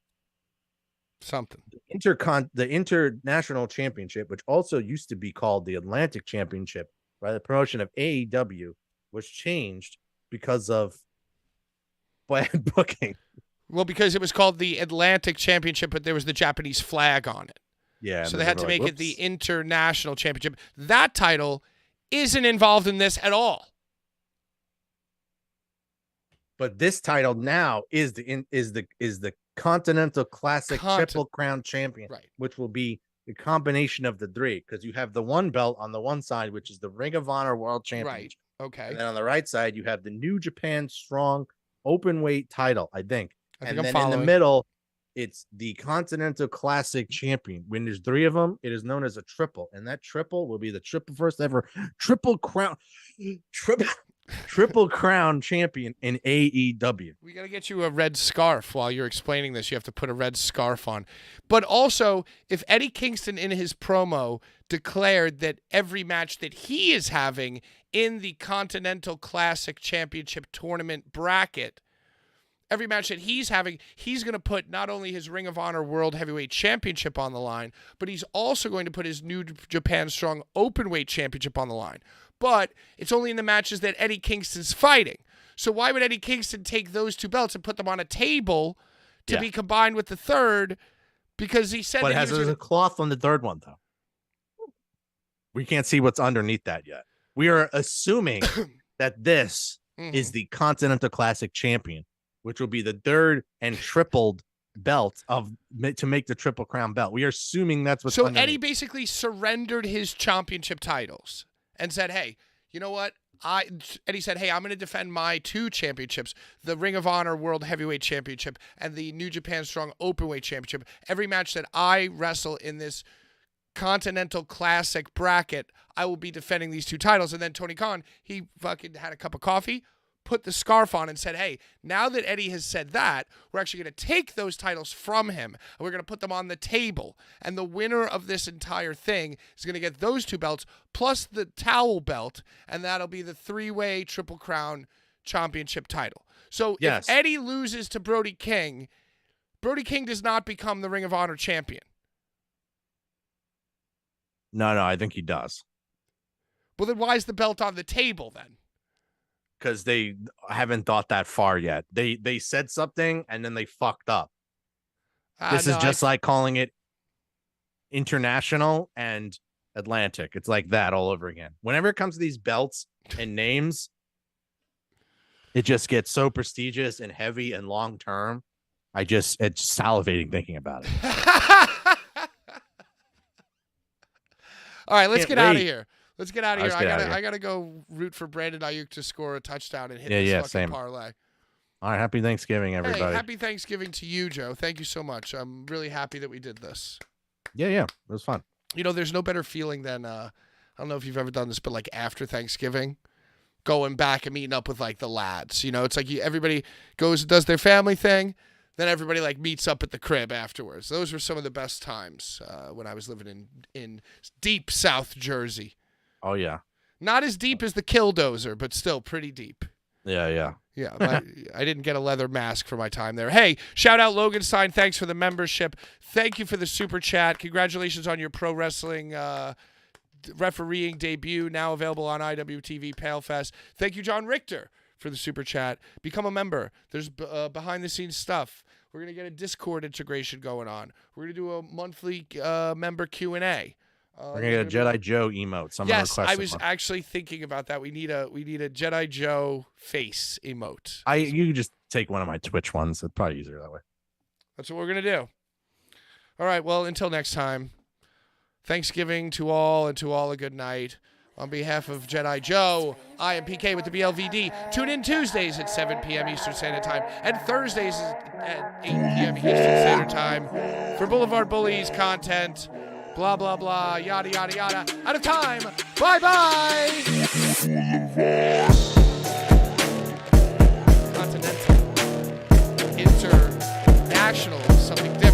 Something. The International Championship, which also used to be called the Atlantic Championship by the promotion of AEW, was changed because of bad booking. Well, because it was called the Atlantic Championship, but there was the Japanese flag on it. Yeah. So they had to make it the International Championship. That title isn't involved in this at all. But this title now is the Continental Classic Triple Crown Champion, which will be the combination of the 3, because you have the one belt on the one side, which is the Ring of Honor World Championship. Right. Okay. And then on the right side, you have the New Japan Strong Open Weight title, I think. And then in the middle, it's the Continental Classic Champion. When there's 3 of them, it is known as a triple, and that triple will be the first ever Triple Crown champion in AEW. We got to get you a red scarf while you're explaining this. You have to put a red scarf on. But also, if Eddie Kingston in his promo declared that every match that he is having in the Continental Classic Championship tournament bracket, every match that he's having, he's going to put not only his Ring of Honor World Heavyweight Championship on the line, but he's also going to put his New Japan Strong Openweight Championship on the line. But it's only in the matches that Eddie Kingston's fighting. So why would Eddie Kingston take those 2 belts and put them on a table to be combined with the third? Because he said but it has a cloth on the 3rd one, though. We can't see what's underneath that yet. We are assuming that this is the Continental Classic Champion, which will be the 3rd and tripled belt to make the Triple Crown belt. We are assuming that's what's underneath. Eddie basically surrendered his championship titles and said, hey, you know what? Eddie said, hey, I'm going to defend my 2 championships, the Ring of Honor World Heavyweight Championship and the New Japan Strong Openweight Championship. Every match that I wrestle in this Continental Classic bracket, I will be defending these 2 titles. And then Tony Khan, he fucking had a cup of coffee, put the scarf on and said, hey, now that Eddie has said that, we're actually going to take those titles from him and we're going to put them on the table. And the winner of this entire thing is going to get those 2 belts plus the towel belt, and that'll be the 3-way Triple Crown championship title. So if Eddie loses to Brody King does not become the Ring of Honor champion. No, I think he does. Well, then why is the belt on the table then? Because they haven't thought that far yet. They said something and then they fucked up. This is just like calling it international and Atlantic. It's like that all over again. Whenever it comes to these belts and names, it just gets so prestigious and heavy and long term. It's salivating thinking about it. All right, let's get out of here. Let's get out of here. I gotta go root for Brandon Ayuk to score a touchdown and hit this fucking parlay. All right, happy Thanksgiving, everybody. Hey, happy Thanksgiving to you, Joe. Thank you so much. I'm really happy that we did this. Yeah, it was fun. You know, there's no better feeling than I don't know if you've ever done this, but like after Thanksgiving, going back and meeting up with like the lads. You know, it's like everybody goes and does their family thing. Then everybody like meets up at the crib afterwards. Those were some of the best times when I was living in deep South Jersey. Oh, yeah. Not as deep as the Killdozer, but still pretty deep. Yeah. I didn't get a leather mask for my time there. Hey, shout out Logan Stein. Thanks for the membership. Thank you for the super chat. Congratulations on your pro wrestling refereeing debut, now available on IWTV Palefest. Thank you, John Richter, for the super chat. Become a member. There's behind the scenes stuff. We're going to get a Discord integration going on. We're going to do a monthly member Q&A. We're going to get a Jedi Joe emote. Yes, I was actually thinking about that. We need a Jedi Joe face emote. You can just take one of my Twitch ones. It's probably easier that way. That's what we're going to do. All right, well, until next time, Thanksgiving to all, and to all a good night. On behalf of Jedi Joe, I am PK with the BLVD. Tune in Tuesdays at 7 p.m. Eastern Standard Time and Thursdays at 8 p.m. Eastern Standard Time for Boulevard Bullies content. Blah, blah, blah, yada, yada, yada. Out of time. Bye-bye. Continental. International. Something different.